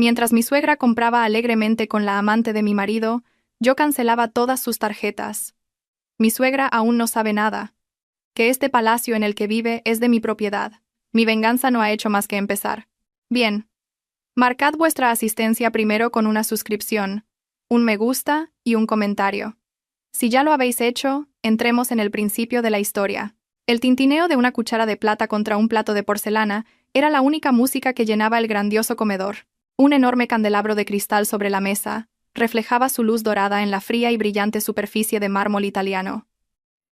Mientras mi suegra compraba alegremente con la amante de mi marido, yo cancelaba todas sus tarjetas. Mi suegra aún no sabe nada. Que este palacio en el que vive es de mi propiedad. Mi venganza no ha hecho más que empezar. Bien. Marcad vuestra asistencia primero con una suscripción, un me gusta y un comentario. Si ya lo habéis hecho, entremos en el principio de la historia. El tintineo de una cuchara de plata contra un plato de porcelana era la única música que llenaba el grandioso comedor. Un enorme candelabro de cristal sobre la mesa reflejaba su luz dorada en la fría y brillante superficie de mármol italiano.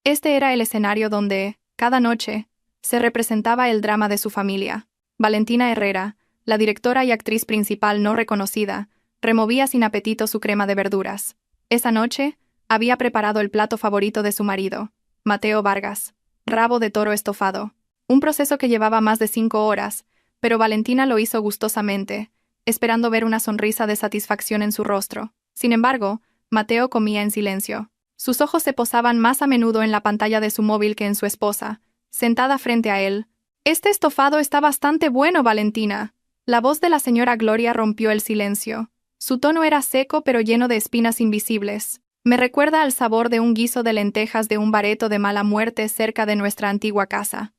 Este era el escenario donde, cada noche, se representaba el drama de su familia. Valentina Herrera, la directora y actriz principal no reconocida, removía sin apetito su crema de verduras. Esa noche, había preparado el plato favorito de su marido, Mateo Vargas, rabo de toro estofado. Un proceso que llevaba más de 5 horas, pero Valentina lo hizo gustosamente, esperando ver una sonrisa de satisfacción en su rostro. Sin embargo, Mateo comía en silencio. Sus ojos se posaban más a menudo en la pantalla de su móvil que en su esposa, sentada frente a él. «Este estofado está bastante bueno, Valentina». La voz de la señora Gloria rompió el silencio. Su tono era seco pero lleno de espinas invisibles. «Me recuerda al sabor de un guiso de lentejas de un bareto de mala muerte cerca de nuestra antigua casa.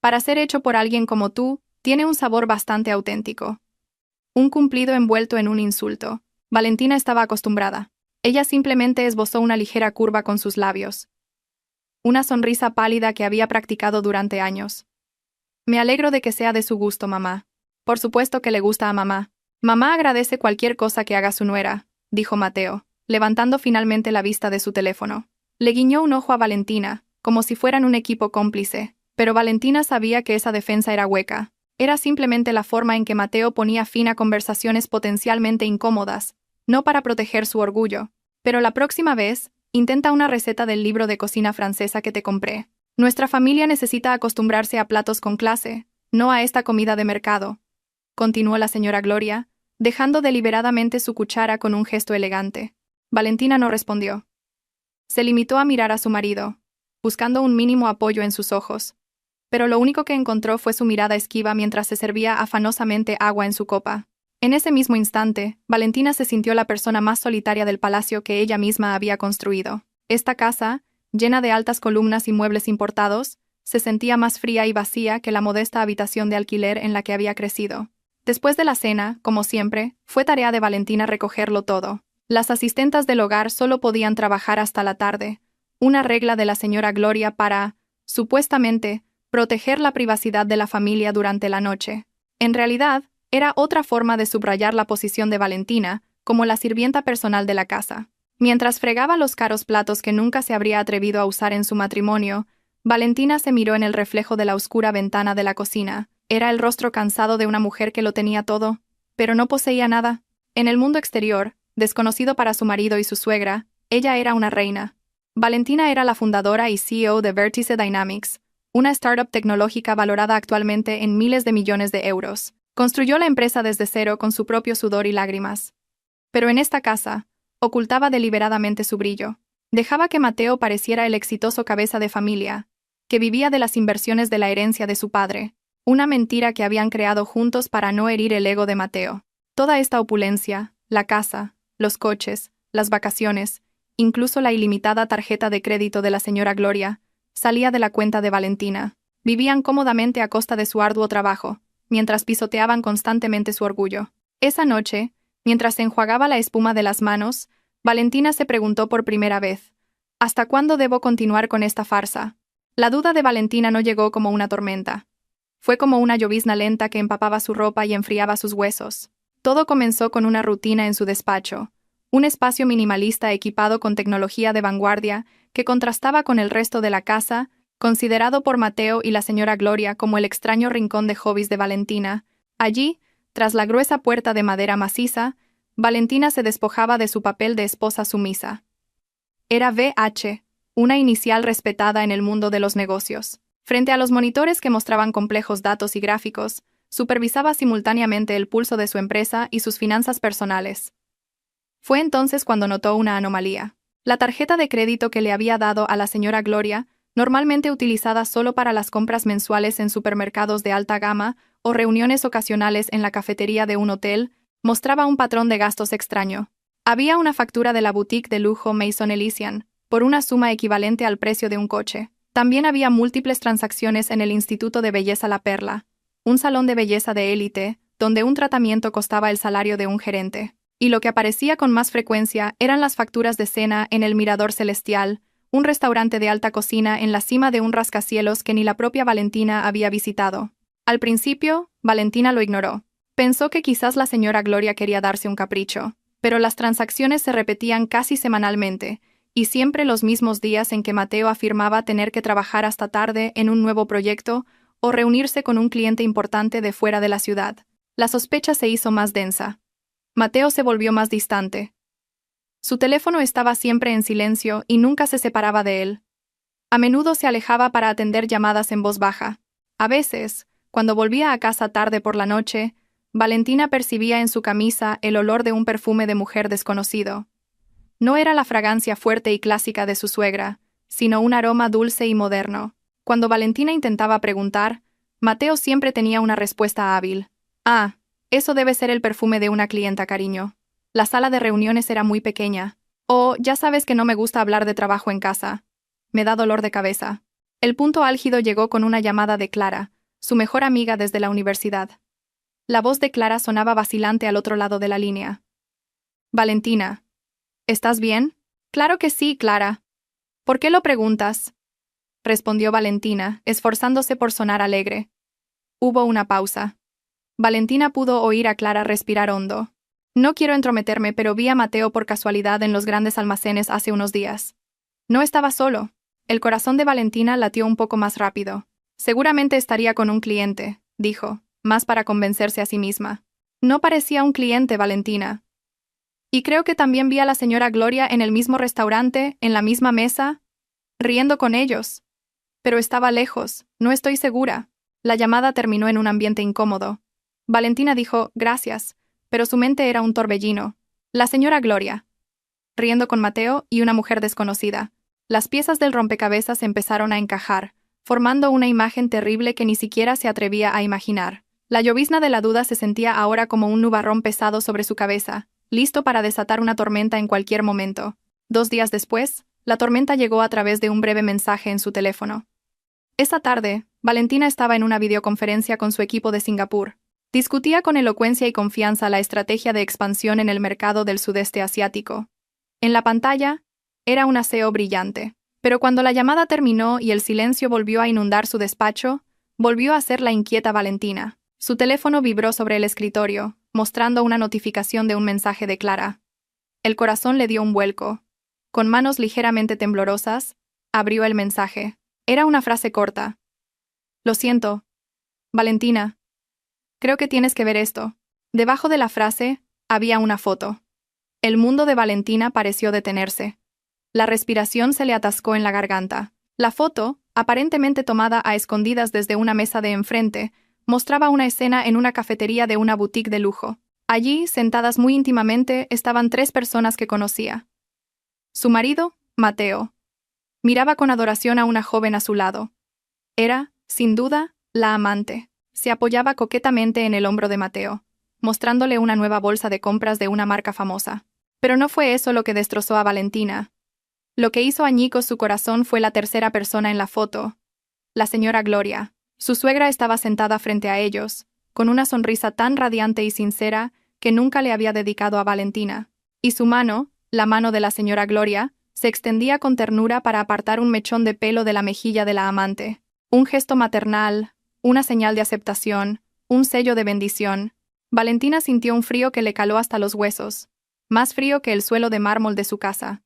Para ser hecho por alguien como tú, tiene un sabor bastante auténtico». Un cumplido envuelto en un insulto. Valentina estaba acostumbrada. Ella simplemente esbozó una ligera curva con sus labios. Una sonrisa pálida que había practicado durante años. «Me alegro de que sea de su gusto, mamá». «Por supuesto que le gusta a mamá. Mamá agradece cualquier cosa que haga su nuera», dijo Mateo, levantando finalmente la vista de su teléfono. Le guiñó un ojo a Valentina, como si fueran un equipo cómplice, pero Valentina sabía que esa defensa era hueca. Era simplemente la forma en que Mateo ponía fin a conversaciones potencialmente incómodas, no para proteger su orgullo. «Pero la próxima vez, intenta una receta del libro de cocina francesa que te compré. Nuestra familia necesita acostumbrarse a platos con clase, no a esta comida de mercado», continuó la señora Gloria, dejando deliberadamente su cuchara con un gesto elegante. Valentina no respondió. Se limitó a mirar a su marido, buscando un mínimo apoyo en sus ojos. Pero lo único que encontró fue su mirada esquiva mientras se servía afanosamente agua en su copa. En ese mismo instante, Valentina se sintió la persona más solitaria del palacio que ella misma había construido. Esta casa, llena de altas columnas y muebles importados, se sentía más fría y vacía que la modesta habitación de alquiler en la que había crecido. Después de la cena, como siempre, fue tarea de Valentina recogerlo todo. Las asistentas del hogar solo podían trabajar hasta la tarde, una regla de la señora Gloria para, supuestamente, proteger la privacidad de la familia durante la noche. En realidad, era otra forma de subrayar la posición de Valentina como la sirvienta personal de la casa. Mientras fregaba los caros platos que nunca se habría atrevido a usar en su matrimonio, Valentina se miró en el reflejo de la oscura ventana de la cocina. Era el rostro cansado de una mujer que lo tenía todo, pero no poseía nada. En el mundo exterior, desconocido para su marido y su suegra, ella era una reina. Valentina era la fundadora y CEO de Vertice Dynamics, una startup tecnológica valorada actualmente en miles de millones de euros. Construyó la empresa desde cero con su propio sudor y lágrimas. Pero en esta casa, ocultaba deliberadamente su brillo. Dejaba que Mateo pareciera el exitoso cabeza de familia, que vivía de las inversiones de la herencia de su padre, una mentira que habían creado juntos para no herir el ego de Mateo. Toda esta opulencia, la casa, los coches, las vacaciones, incluso la ilimitada tarjeta de crédito de la señora Gloria, salía de la cuenta de Valentina. Vivían cómodamente a costa de su arduo trabajo, mientras pisoteaban constantemente su orgullo. Esa noche, mientras se enjuagaba la espuma de las manos, Valentina se preguntó por primera vez, ¿hasta cuándo debo continuar con esta farsa? La duda de Valentina no llegó como una tormenta. Fue como una llovizna lenta que empapaba su ropa y enfriaba sus huesos. Todo comenzó con una rutina en su despacho, un espacio minimalista equipado con tecnología de vanguardia que contrastaba con el resto de la casa, considerado por Mateo y la señora Gloria como el extraño rincón de hobbies de Valentina. Allí, tras la gruesa puerta de madera maciza, Valentina se despojaba de su papel de esposa sumisa. Era VH, una inicial respetada en el mundo de los negocios. Frente a los monitores que mostraban complejos datos y gráficos, supervisaba simultáneamente el pulso de su empresa y sus finanzas personales. Fue entonces cuando notó una anomalía. La tarjeta de crédito que le había dado a la señora Gloria, normalmente utilizada solo para las compras mensuales en supermercados de alta gama o reuniones ocasionales en la cafetería de un hotel, Mostraba un patrón de gastos extraño. Había una factura de la boutique de lujo Maison Elysian, por una suma equivalente al precio de un coche. También había múltiples transacciones en el Instituto de Belleza La Perla, un salón de belleza de élite, donde un tratamiento costaba el salario de un gerente. Y lo que aparecía con más frecuencia eran las facturas de cena en el Mirador Celestial, un restaurante de alta cocina en la cima de un rascacielos que ni la propia Valentina había visitado. Al principio, Valentina lo ignoró. Pensó que quizás la señora Gloria quería darse un capricho, pero las transacciones se repetían casi semanalmente, y siempre los mismos días en que Mateo afirmaba tener que trabajar hasta tarde en un nuevo proyecto o reunirse con un cliente importante de fuera de la ciudad. La sospecha se hizo más densa. Mateo se volvió más distante. Su teléfono estaba siempre en silencio y nunca se separaba de él. A menudo se alejaba para atender llamadas en voz baja. A veces, cuando volvía a casa tarde por la noche, Valentina percibía en su camisa el olor de un perfume de mujer desconocido. No era la fragancia fuerte y clásica de su suegra, sino un aroma dulce y moderno. Cuando Valentina intentaba preguntar, Mateo siempre tenía una respuesta hábil. «Ah, eso debe ser el perfume de una clienta, cariño. La sala de reuniones era muy pequeña. O, ya sabes que no me gusta hablar de trabajo en casa. Me da dolor de cabeza». El punto álgido llegó con una llamada de Clara, su mejor amiga desde la universidad. La voz de Clara sonaba vacilante al otro lado de la línea. «Valentina, ¿estás bien?» «Claro que sí, Clara». «¿Por qué lo preguntas?», respondió Valentina, esforzándose por sonar alegre. Hubo una pausa. Valentina pudo oír a Clara respirar hondo. «No quiero entrometerme, pero vi a Mateo por casualidad en los grandes almacenes hace unos días. No estaba solo». El corazón de Valentina latió un poco más rápido. «Seguramente estaría con un cliente», dijo, más para convencerse a sí misma. «No parecía un cliente, Valentina. Y creo que también vi a la señora Gloria en el mismo restaurante, en la misma mesa, riendo con ellos. Pero estaba lejos, no estoy segura». La llamada terminó en un ambiente incómodo. Valentina dijo «gracias», pero su mente era un torbellino. La señora Gloria, riendo con Mateo y una mujer desconocida. Las piezas del rompecabezas empezaron a encajar, formando una imagen terrible que ni siquiera se atrevía a imaginar. La llovizna de la duda se sentía ahora como un nubarrón pesado sobre su cabeza, listo para desatar una tormenta en cualquier momento. 2 días después, la tormenta llegó a través de un breve mensaje en su teléfono. Esa tarde, Valentina estaba en una videoconferencia con su equipo de Singapur. Discutía con elocuencia y confianza la estrategia de expansión en el mercado del sudeste asiático. En la pantalla, era un aseo brillante. Pero cuando la llamada terminó y el silencio volvió a inundar su despacho, volvió a ser la inquieta Valentina. Su teléfono vibró sobre el escritorio, mostrando una notificación de un mensaje de Clara. El corazón le dio un vuelco. Con manos ligeramente temblorosas, abrió el mensaje. Era una frase corta. «Lo siento, Valentina. Creo que tienes que ver esto». Debajo de la frase, había una foto. El mundo de Valentina pareció detenerse. La respiración se le atascó en la garganta. La foto, aparentemente tomada a escondidas desde una mesa de enfrente, mostraba una escena en una cafetería de una boutique de lujo. Allí, sentadas muy íntimamente, estaban 3 personas que conocía. Su marido, Mateo. Miraba con adoración a una joven a su lado. Era, sin duda, la amante. Se apoyaba coquetamente en el hombro de Mateo, mostrándole una nueva bolsa de compras de una marca famosa. Pero no fue eso lo que destrozó a Valentina. Lo que hizo añicos su corazón fue la tercera persona en la foto, la señora Gloria. Su suegra estaba sentada frente a ellos, con una sonrisa tan radiante y sincera que nunca le había dedicado a Valentina, y su mano, la mano de la señora Gloria, se extendía con ternura para apartar un mechón de pelo de la mejilla de la amante. Un gesto maternal, una señal de aceptación, un sello de bendición. Valentina sintió un frío que le caló hasta los huesos, más frío que el suelo de mármol de su casa.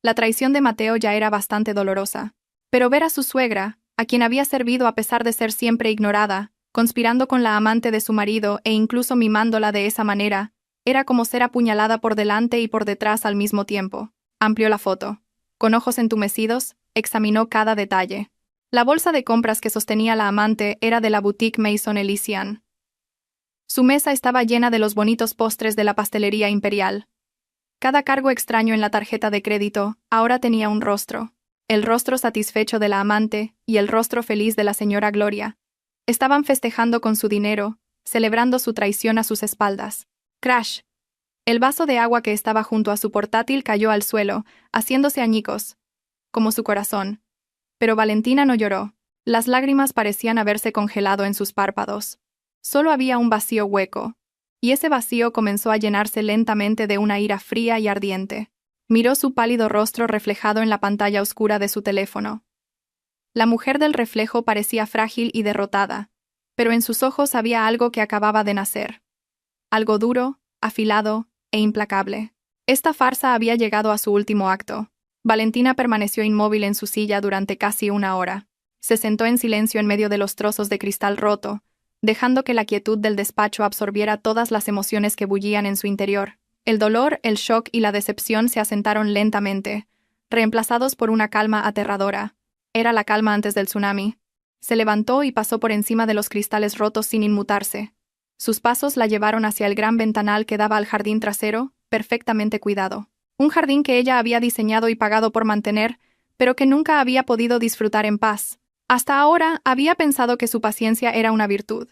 La traición de Mateo ya era bastante dolorosa. Pero ver a su suegra, a quien había servido a pesar de ser siempre ignorada, conspirando con la amante de su marido e incluso mimándola de esa manera, era como ser apuñalada por delante y por detrás al mismo tiempo. Amplió la foto. Con ojos entumecidos, examinó cada detalle. La bolsa de compras que sostenía la amante era de la boutique Maison Elysian. Su mesa estaba llena de los bonitos postres de la pastelería imperial. Cada cargo extraño en la tarjeta de crédito ahora tenía un rostro. El rostro satisfecho de la amante y el rostro feliz de la señora Gloria. Estaban festejando con su dinero, celebrando su traición a sus espaldas. Crash. El vaso de agua que estaba junto a su portátil cayó al suelo, haciéndose añicos, como su corazón. Pero Valentina no lloró. Las lágrimas parecían haberse congelado en sus párpados. Solo había un vacío hueco, y ese vacío comenzó a llenarse lentamente de una ira fría y ardiente. Miró su pálido rostro reflejado en la pantalla oscura de su teléfono. La mujer del reflejo parecía frágil y derrotada, pero en sus ojos había algo que acababa de nacer. Algo duro, afilado e implacable. Esta farsa había llegado a su último acto. Valentina permaneció inmóvil en su silla durante casi una hora. Se sentó en silencio en medio de los trozos de cristal roto, dejando que la quietud del despacho absorbiera todas las emociones que bullían en su interior. El dolor, el shock y la decepción se asentaron lentamente, reemplazados por una calma aterradora. Era la calma antes del tsunami. Se levantó y pasó por encima de los cristales rotos sin inmutarse. Sus pasos la llevaron hacia el gran ventanal que daba al jardín trasero, perfectamente cuidado. Un jardín que ella había diseñado y pagado por mantener, pero que nunca había podido disfrutar en paz. Hasta ahora había pensado que su paciencia era una virtud.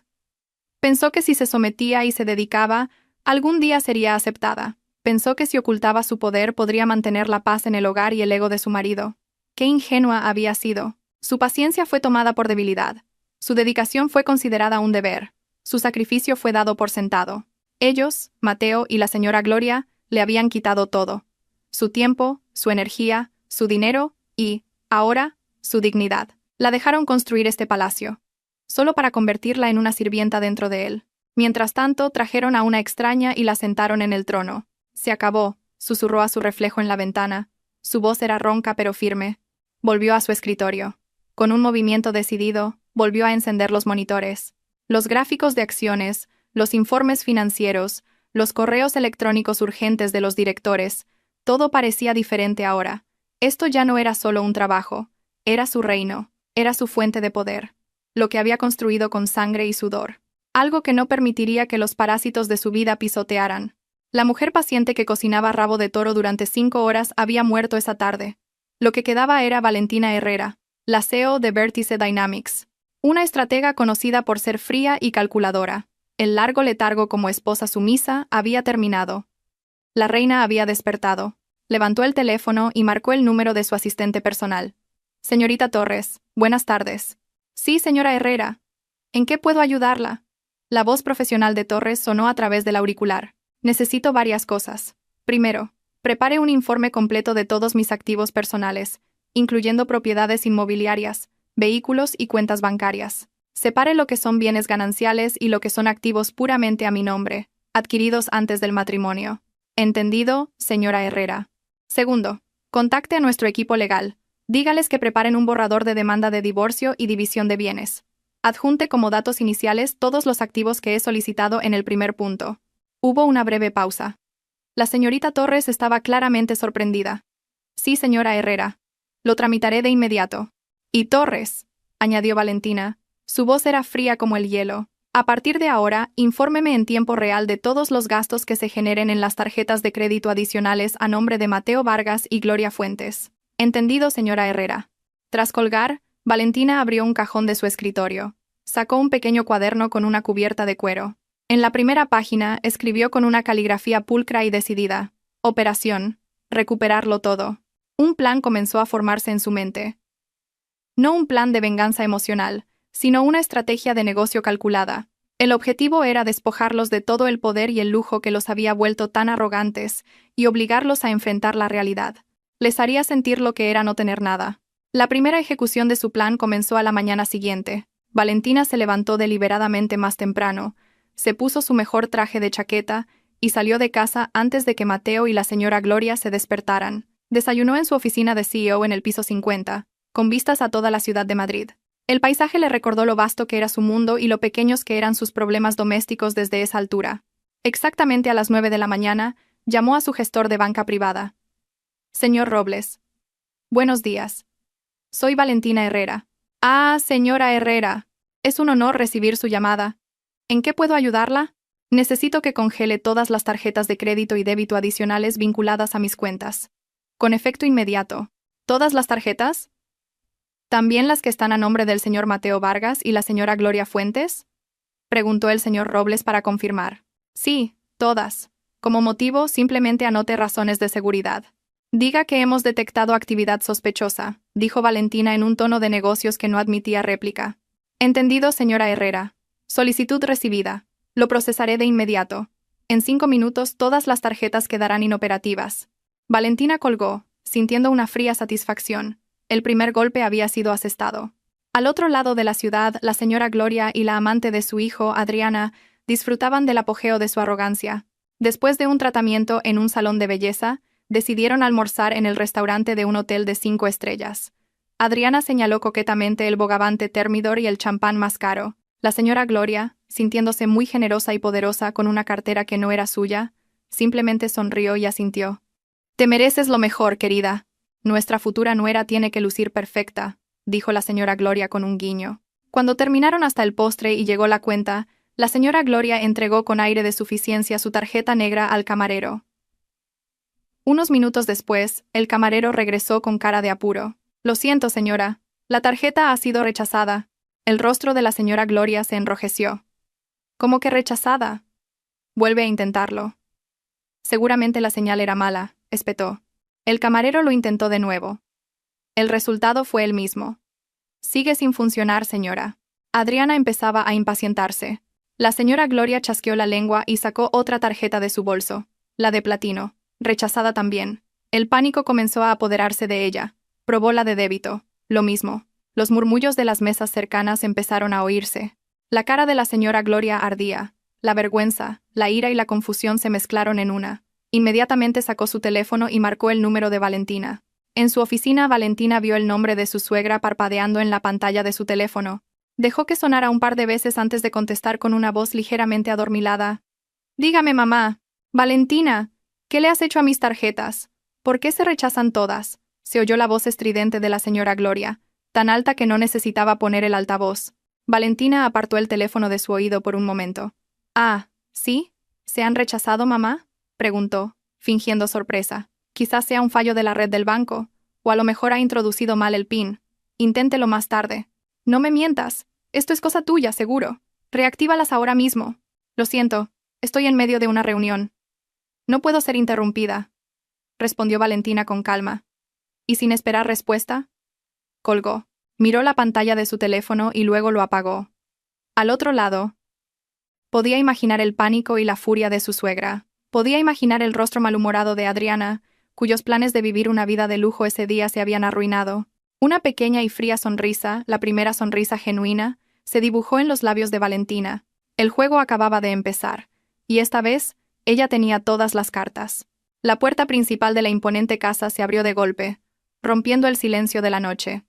Pensó que si se sometía y se dedicaba, algún día sería aceptada. Pensó que si ocultaba su poder podría mantener la paz en el hogar y el ego de su marido. Qué ingenua había sido. Su paciencia fue tomada por debilidad. Su dedicación fue considerada un deber. Su sacrificio fue dado por sentado. Ellos, Mateo y la señora Gloria, le habían quitado todo. Su tiempo, su energía, su dinero y, ahora, su dignidad. La dejaron construir este palacio, solo para convertirla en una sirvienta dentro de él. Mientras tanto, trajeron a una extraña y la sentaron en el trono. Se acabó, susurró a su reflejo en la ventana. Su voz era ronca pero firme. Volvió a su escritorio. Con un movimiento decidido, volvió a encender los monitores. Los gráficos de acciones, los informes financieros, los correos electrónicos urgentes de los directores, todo parecía diferente ahora. Esto ya no era solo un trabajo, era su reino, era su fuente de poder, lo que había construido con sangre y sudor. Algo que no permitiría que los parásitos de su vida pisotearan. La mujer paciente que cocinaba rabo de toro durante 5 horas había muerto esa tarde. Lo que quedaba era Valentina Herrera, la CEO de Vértice Dynamics. Una estratega conocida por ser fría y calculadora. El largo letargo como esposa sumisa había terminado. La reina había despertado. Levantó el teléfono y marcó el número de su asistente personal. Señorita Torres, buenas tardes. Sí, señora Herrera. ¿En qué puedo ayudarla? La voz profesional de Torres sonó a través del auricular. Necesito varias cosas. Primero, prepare un informe completo de todos mis activos personales, incluyendo propiedades inmobiliarias, vehículos y cuentas bancarias. Separe lo que son bienes gananciales y lo que son activos puramente a mi nombre, adquiridos antes del matrimonio. ¿Entendido, señora Herrera? Segundo, contacte a nuestro equipo legal. Dígales que preparen un borrador de demanda de divorcio y división de bienes. Adjunte como datos iniciales todos los activos que he solicitado en el primer punto. Hubo una breve pausa. La señorita Torres estaba claramente sorprendida. Sí, señora Herrera. Lo tramitaré de inmediato. Y Torres, añadió Valentina. Su voz era fría como el hielo. A partir de ahora, infórmeme en tiempo real de todos los gastos que se generen en las tarjetas de crédito adicionales a nombre de Mateo Vargas y Gloria Fuentes. Entendido, señora Herrera. Tras colgar, Valentina abrió un cajón de su escritorio. Sacó un pequeño cuaderno con una cubierta de cuero. En la primera página escribió con una caligrafía pulcra y decidida: Operación. Recuperarlo todo. Un plan comenzó a formarse en su mente. No un plan de venganza emocional, sino una estrategia de negocio calculada. El objetivo era despojarlos de todo el poder y el lujo que los había vuelto tan arrogantes y obligarlos a enfrentar la realidad. Les haría sentir lo que era no tener nada. La primera ejecución de su plan comenzó a la mañana siguiente. Valentina se levantó deliberadamente más temprano, se puso su mejor traje de chaqueta y salió de casa antes de que Mateo y la señora Gloria se despertaran. Desayunó en su oficina de CEO en el piso 50, con vistas a toda la ciudad de Madrid. El paisaje le recordó lo vasto que era su mundo y lo pequeños que eran sus problemas domésticos desde esa altura. Exactamente a las 9 de la mañana, llamó a su gestor de banca privada. Señor Robles. Buenos días. Soy Valentina Herrera. Ah, señora Herrera. Es un honor recibir su llamada. ¿En qué puedo ayudarla? Necesito que congele todas las tarjetas de crédito y débito adicionales vinculadas a mis cuentas. Con efecto inmediato. ¿Todas las tarjetas? ¿También las que están a nombre del señor Mateo Vargas y la señora Gloria Fuentes? Preguntó el señor Robles para confirmar. Sí, Todas. Como motivo, simplemente anote razones de seguridad. Diga que hemos detectado actividad sospechosa, dijo Valentina en un tono de negocios que no admitía réplica. Entendido, señora Herrera. Solicitud recibida. Lo procesaré de inmediato. En 5 minutos todas las tarjetas quedarán inoperativas. Valentina colgó, sintiendo una fría satisfacción. El primer golpe había sido asestado. Al otro lado de la ciudad, la señora Gloria y la amante de su hijo, Adriana, disfrutaban del apogeo de su arrogancia. Después de un tratamiento en un salón de belleza, decidieron almorzar en el restaurante de un hotel de 5 estrellas. Adriana señaló coquetamente el bogavante Thermidor y el champán más caro. La señora Gloria, sintiéndose muy generosa y poderosa con una cartera que no era suya, simplemente sonrió y asintió. «Te mereces lo mejor, querida. Nuestra futura nuera tiene que lucir perfecta», dijo la señora Gloria con un guiño. Cuando terminaron hasta el postre y llegó la cuenta, la señora Gloria entregó con aire de suficiencia su tarjeta negra al camarero. Unos minutos después, el camarero regresó con cara de apuro. «Lo siento, señora. La tarjeta ha sido rechazada». El rostro de la señora Gloria se enrojeció. «¿Cómo que rechazada?» «Vuelve a intentarlo». «Seguramente la señal era mala», espetó. El camarero lo intentó de nuevo. El resultado fue el mismo. «Sigue sin funcionar, señora». Adriana empezaba a impacientarse. La señora Gloria chasqueó la lengua y sacó otra tarjeta de su bolso, la de platino, rechazada también. El pánico comenzó a apoderarse de ella. Probó la de débito. Lo mismo. Los murmullos de las mesas cercanas empezaron a oírse. La cara de la señora Gloria ardía. La vergüenza, la ira y la confusión se mezclaron en una. Inmediatamente sacó su teléfono y marcó el número de Valentina. En su oficina, Valentina vio el nombre de su suegra parpadeando en la pantalla de su teléfono. Dejó que sonara un par de veces antes de contestar con una voz ligeramente adormilada. «Dígame, mamá. Valentina, ¿qué le has hecho a mis tarjetas? ¿Por qué se rechazan todas?», se oyó la voz estridente de la señora Gloria, tan alta que no necesitaba poner el altavoz. Valentina apartó el teléfono de su oído por un momento. «Ah, ¿sí? ¿Se han rechazado, mamá?», preguntó, fingiendo sorpresa. «Quizás sea un fallo de la red del banco, o a lo mejor ha introducido mal el PIN. Inténtelo más tarde». «No me mientas. Esto es cosa tuya, seguro. Reactívalas ahora mismo». «Lo siento. Estoy en medio de una reunión. No puedo ser interrumpida», respondió Valentina con calma. Y sin esperar respuesta, colgó. Miró la pantalla de su teléfono y luego lo apagó. Al otro lado, podía imaginar el pánico y la furia de su suegra. Podía imaginar el rostro malhumorado de Adriana, cuyos planes de vivir una vida de lujo ese día se habían arruinado. Una pequeña y fría sonrisa, la primera sonrisa genuina, se dibujó en los labios de Valentina. El juego acababa de empezar, y esta vez, ella tenía todas las cartas. La puerta principal de la imponente casa se abrió de golpe, rompiendo el silencio de la noche.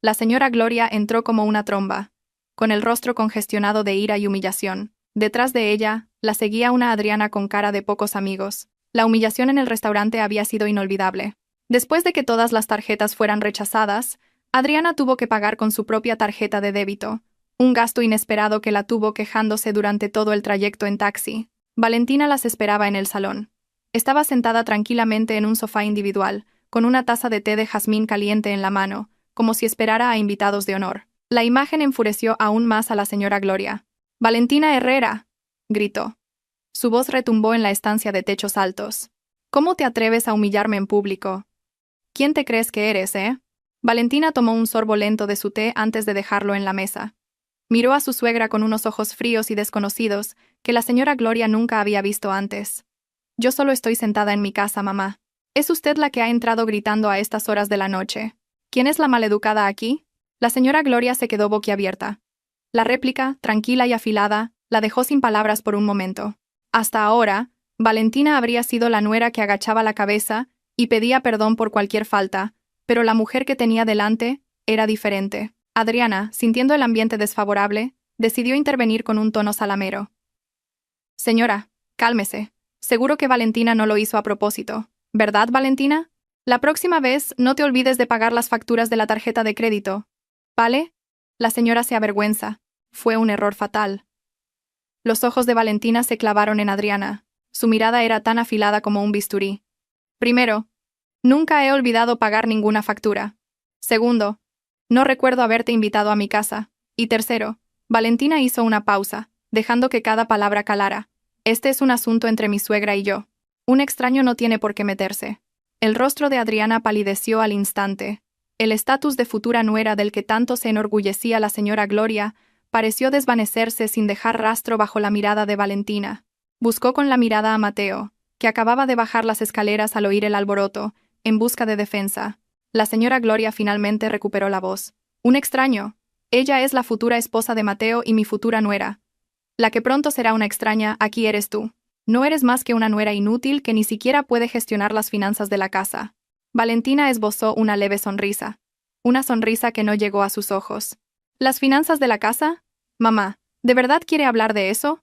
La señora Gloria entró como una tromba, con el rostro congestionado de ira y humillación. Detrás de ella, la seguía una Adriana con cara de pocos amigos. La humillación en el restaurante había sido inolvidable. Después de que todas las tarjetas fueran rechazadas, Adriana tuvo que pagar con su propia tarjeta de débito, un gasto inesperado que la tuvo quejándose durante todo el trayecto en taxi. Valentina las esperaba en el salón. Estaba sentada tranquilamente en un sofá individual, con una taza de té de jazmín caliente en la mano, como si esperara a invitados de honor. La imagen enfureció aún más a la señora Gloria. «¡Valentina Herrera!», gritó. Su voz retumbó en la estancia de techos altos. «¿Cómo te atreves a humillarme en público? ¿Quién te crees que eres, eh?». Valentina tomó un sorbo lento de su té antes de dejarlo en la mesa. Miró a su suegra con unos ojos fríos y desconocidos que la señora Gloria nunca había visto antes. «Yo solo estoy sentada en mi casa, mamá. Es usted la que ha entrado gritando a estas horas de la noche. ¿Quién es la maleducada aquí?». La señora Gloria se quedó boquiabierta. La réplica, tranquila y afilada, la dejó sin palabras por un momento. Hasta ahora, Valentina habría sido la nuera que agachaba la cabeza y pedía perdón por cualquier falta, pero la mujer que tenía delante era diferente. Adriana, sintiendo el ambiente desfavorable, decidió intervenir con un tono salamero. «Señora, cálmese. Seguro que Valentina no lo hizo a propósito. ¿Verdad, Valentina? La próxima vez no te olvides de pagar las facturas de la tarjeta de crédito. ¿Vale?». La señora se avergüenza. Fue un error fatal. Los ojos de Valentina se clavaron en Adriana. Su mirada era tan afilada como un bisturí. «Primero, nunca he olvidado pagar ninguna factura. Segundo, no recuerdo haberte invitado a mi casa. Y tercero», Valentina hizo una pausa, dejando que cada palabra calara. Este es un asunto entre mi suegra y yo. Un extraño no tiene por qué meterse. El rostro de Adriana palideció al instante. El estatus de futura nuera del que tanto se enorgullecía la señora Gloria pareció desvanecerse sin dejar rastro bajo la mirada de Valentina. Buscó con la mirada a Mateo, que acababa de bajar las escaleras al oír el alboroto, en busca de defensa. La señora Gloria finalmente recuperó la voz. Un extraño. Ella es la futura esposa de Mateo y mi futura nuera. La que pronto será una extraña, aquí eres tú. No eres más que una nuera inútil que ni siquiera puede gestionar las finanzas de la casa. Valentina esbozó una leve sonrisa. Una sonrisa que no llegó a sus ojos. ¿Las finanzas de la casa? Mamá, ¿de verdad quiere hablar de eso?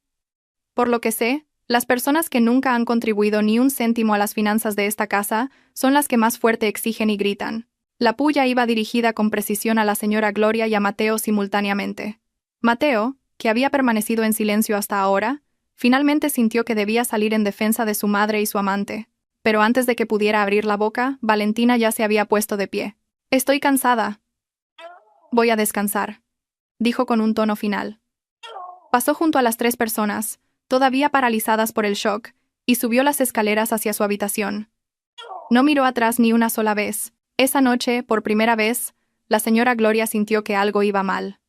Por lo que sé, las personas que nunca han contribuido ni un céntimo a las finanzas de esta casa son las que más fuerte exigen y gritan. La puya iba dirigida con precisión a la señora Gloria y a Mateo simultáneamente. Mateo, que había permanecido en silencio hasta ahora, finalmente sintió que debía salir en defensa de su madre y su amante. Pero antes de que pudiera abrir la boca, Valentina ya se había puesto de pie. «Estoy cansada. Voy a descansar», dijo con un tono final. Pasó junto a las 3 personas, todavía paralizadas por el shock, y subió las escaleras hacia su habitación. No miró atrás ni una sola vez. Esa noche, por primera vez, la señora Gloria sintió que algo iba mal.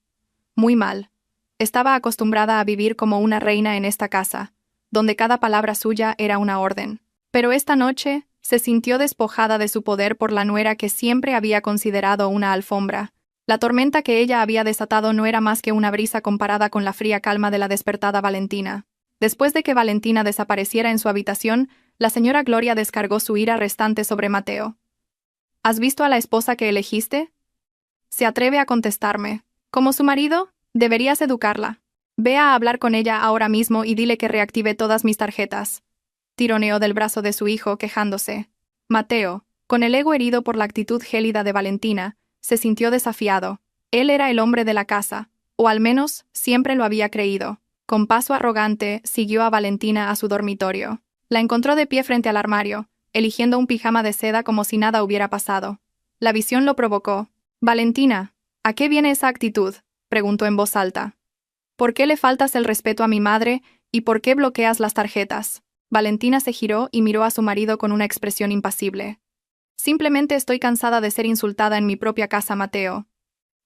Muy mal. Estaba acostumbrada a vivir como una reina en esta casa, donde cada palabra suya era una orden. Pero esta noche se sintió despojada de su poder por la nuera que siempre había considerado una alfombra. La tormenta que ella había desatado no era más que una brisa comparada con la fría calma de la despertada Valentina. Después de que Valentina desapareciera en su habitación, la señora Gloria descargó su ira restante sobre Mateo. ¿Has visto a la esposa que elegiste? Se atreve a contestarme. Como su marido, deberías educarla. Ve a hablar con ella ahora mismo y dile que reactive todas mis tarjetas. Tironeó del brazo de su hijo, quejándose. Mateo, con el ego herido por la actitud gélida de Valentina, se sintió desafiado. Él era el hombre de la casa, o al menos siempre lo había creído. Con paso arrogante, siguió a Valentina a su dormitorio. La encontró de pie frente al armario, eligiendo un pijama de seda como si nada hubiera pasado. La visión lo provocó. «Valentina, ¿a qué viene esa actitud?», preguntó en voz alta. «¿Por qué le faltas el respeto a mi madre y por qué bloqueas las tarjetas?». Valentina se giró y miró a su marido con una expresión impasible. «Simplemente estoy cansada de ser insultada en mi propia casa, Mateo.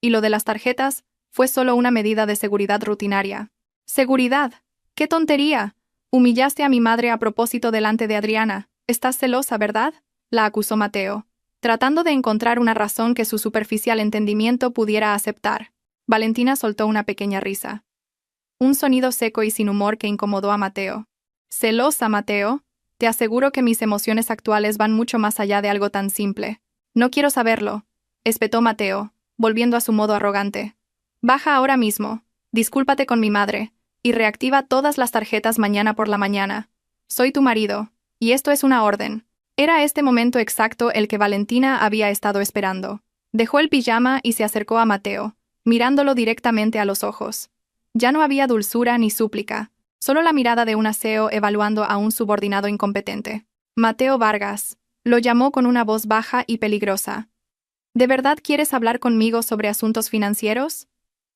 Y lo de las tarjetas fue solo una medida de seguridad rutinaria». «¿Seguridad? ¡Qué tontería! Humillaste a mi madre a propósito delante de Adriana. Estás celosa, ¿verdad?», la acusó Mateo, tratando de encontrar una razón que su superficial entendimiento pudiera aceptar. Valentina soltó una pequeña risa. Un sonido seco y sin humor que incomodó a Mateo. «¿Celosa, Mateo? Te aseguro que mis emociones actuales van mucho más allá de algo tan simple». «No quiero saberlo», espetó Mateo, volviendo a su modo arrogante. «Baja ahora mismo, discúlpate con mi madre, y reactiva todas las tarjetas mañana por la mañana. Soy tu marido, y esto es una orden». Era este momento exacto el que Valentina había estado esperando. Dejó el pijama y se acercó a Mateo, mirándolo directamente a los ojos. Ya no había dulzura ni súplica, solo la mirada de un aseo evaluando a un subordinado incompetente. «Mateo Vargas», lo llamó con una voz baja y peligrosa. «¿De verdad quieres hablar conmigo sobre asuntos financieros?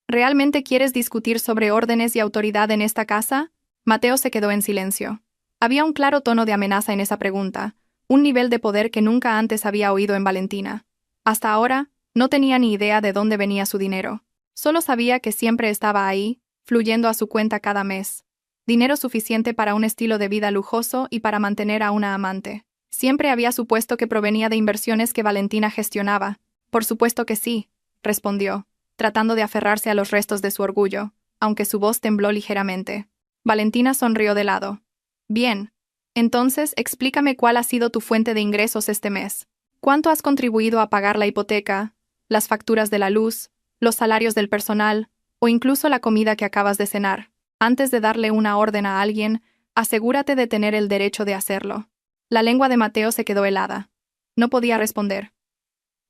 ¿Realmente quieres discutir sobre órdenes y autoridad en esta casa?». Mateo se quedó en silencio. Había un claro tono de amenaza en esa pregunta, un nivel de poder que nunca antes había oído en Valentina. Hasta ahora, no tenía ni idea de dónde venía su dinero. Solo sabía que siempre estaba ahí, fluyendo a su cuenta cada mes. Dinero suficiente para un estilo de vida lujoso y para mantener a una amante. Siempre había supuesto que provenía de inversiones que Valentina gestionaba. «Por supuesto que sí», respondió, tratando de aferrarse a los restos de su orgullo, aunque su voz tembló ligeramente. Valentina sonrió de lado. «Bien. Entonces, explícame cuál ha sido tu fuente de ingresos este mes. ¿Cuánto has contribuido a pagar la hipoteca, las facturas de la luz, los salarios del personal, o incluso la comida que acabas de cenar? Antes de darle una orden a alguien, asegúrate de tener el derecho de hacerlo». La lengua de Mateo se quedó helada. No podía responder.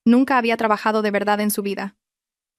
Nunca había trabajado de verdad en su vida.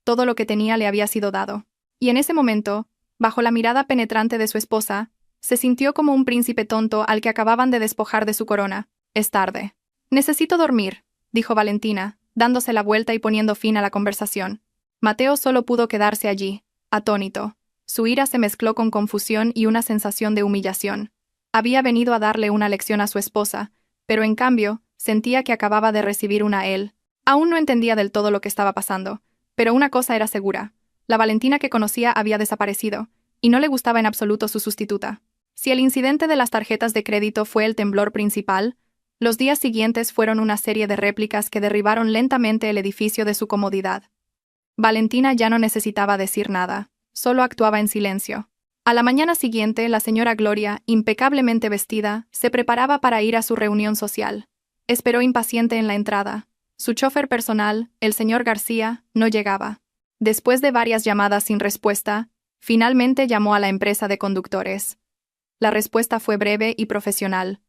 Todo lo que tenía le había sido dado. Y en ese momento, bajo la mirada penetrante de su esposa, se sintió como un príncipe tonto al que acababan de despojar de su corona. «Es tarde. Necesito dormir», dijo Valentina, dándose la vuelta y poniendo fin a la conversación. Mateo solo pudo quedarse allí, atónito. Su ira se mezcló con confusión y una sensación de humillación. Había venido a darle una lección a su esposa, pero en cambio, sentía que acababa de recibir una a él. Aún no entendía del todo lo que estaba pasando, pero una cosa era segura. La Valentina que conocía había desaparecido, y no le gustaba en absoluto su sustituta. Si el incidente de las tarjetas de crédito fue el temblor principal, los días siguientes fueron una serie de réplicas que derribaron lentamente el edificio de su comodidad. Valentina ya no necesitaba decir nada, solo actuaba en silencio. A la mañana siguiente, la señora Gloria, impecablemente vestida, se preparaba para ir a su reunión social. Esperó impaciente en la entrada. Su chofer personal, el señor García, no llegaba. Después de varias llamadas sin respuesta, finalmente llamó a la empresa de conductores. La respuesta fue breve y profesional.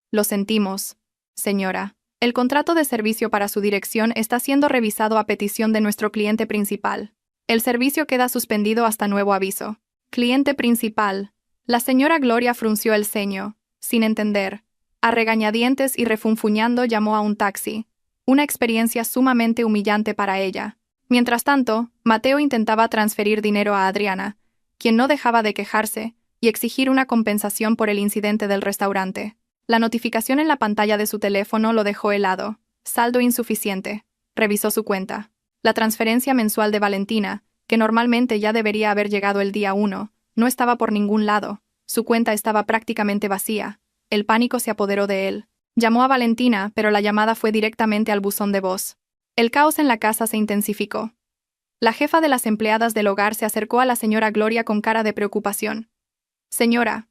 Lo sentimos, señora. El contrato de servicio para su dirección está siendo revisado a petición de nuestro cliente principal. El servicio queda suspendido hasta nuevo aviso. Cliente principal. La señora Gloria frunció el ceño, sin entender. A regañadientes y refunfuñando llamó a un taxi. Una experiencia sumamente humillante para ella. Mientras tanto, Mateo intentaba transferir dinero a Adriana, quien no dejaba de quejarse y exigir una compensación por el incidente del restaurante. La notificación en la pantalla de su teléfono lo dejó helado. Saldo insuficiente. Revisó su cuenta. La transferencia mensual de Valentina, que normalmente ya debería haber llegado el día 1, no estaba por ningún lado. Su cuenta estaba prácticamente vacía. El pánico se apoderó de él. Llamó a Valentina, pero la llamada fue directamente al buzón de voz. El caos en la casa se intensificó. La jefa de las empleadas del hogar se acercó a la señora Gloria con cara de preocupación. Señora,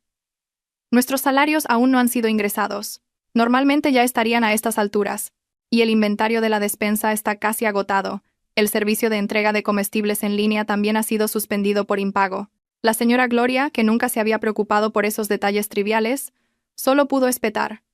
nuestros salarios aún no han sido ingresados. Normalmente ya estarían a estas alturas. Y el inventario de la despensa está casi agotado. El servicio de entrega de comestibles en línea también ha sido suspendido por impago. La señora Gloria, que nunca se había preocupado por esos detalles triviales, solo pudo espetar.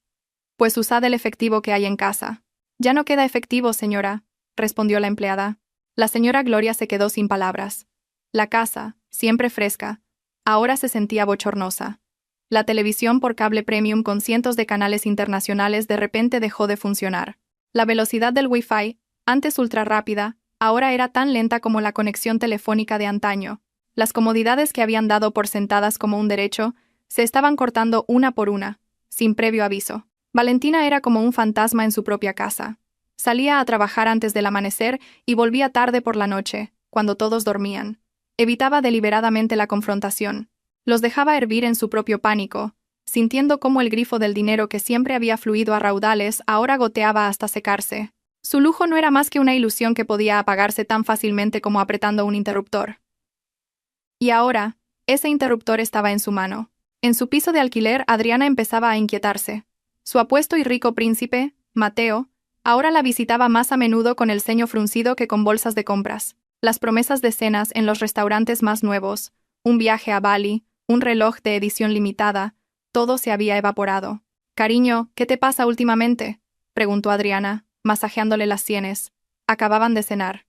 Pues usad el efectivo que hay en casa. Ya no queda efectivo, señora, respondió la empleada. La señora Gloria se quedó sin palabras. La casa, siempre fresca, ahora se sentía bochornosa. La televisión por cable premium con cientos de canales internacionales de repente dejó de funcionar. La velocidad del Wi-Fi, antes ultra rápida, ahora era tan lenta como la conexión telefónica de antaño. Las comodidades que habían dado por sentadas como un derecho, se estaban cortando una por una, sin previo aviso. Valentina era como un fantasma en su propia casa. Salía a trabajar antes del amanecer y volvía tarde por la noche, cuando todos dormían. Evitaba deliberadamente la confrontación. Los dejaba hervir en su propio pánico, sintiendo cómo el grifo del dinero que siempre había fluido a raudales ahora goteaba hasta secarse. Su lujo no era más que una ilusión que podía apagarse tan fácilmente como apretando un interruptor. Y ahora, ese interruptor estaba en su mano. En su piso de alquiler, Adriana empezaba a inquietarse. Su apuesto y rico príncipe, Mateo, ahora la visitaba más a menudo con el ceño fruncido que con bolsas de compras. Las promesas de cenas en los restaurantes más nuevos, un viaje a Bali, un reloj de edición limitada, todo se había evaporado. «Cariño, ¿qué te pasa últimamente?», preguntó Adriana, masajeándole las sienes. Acababan de cenar.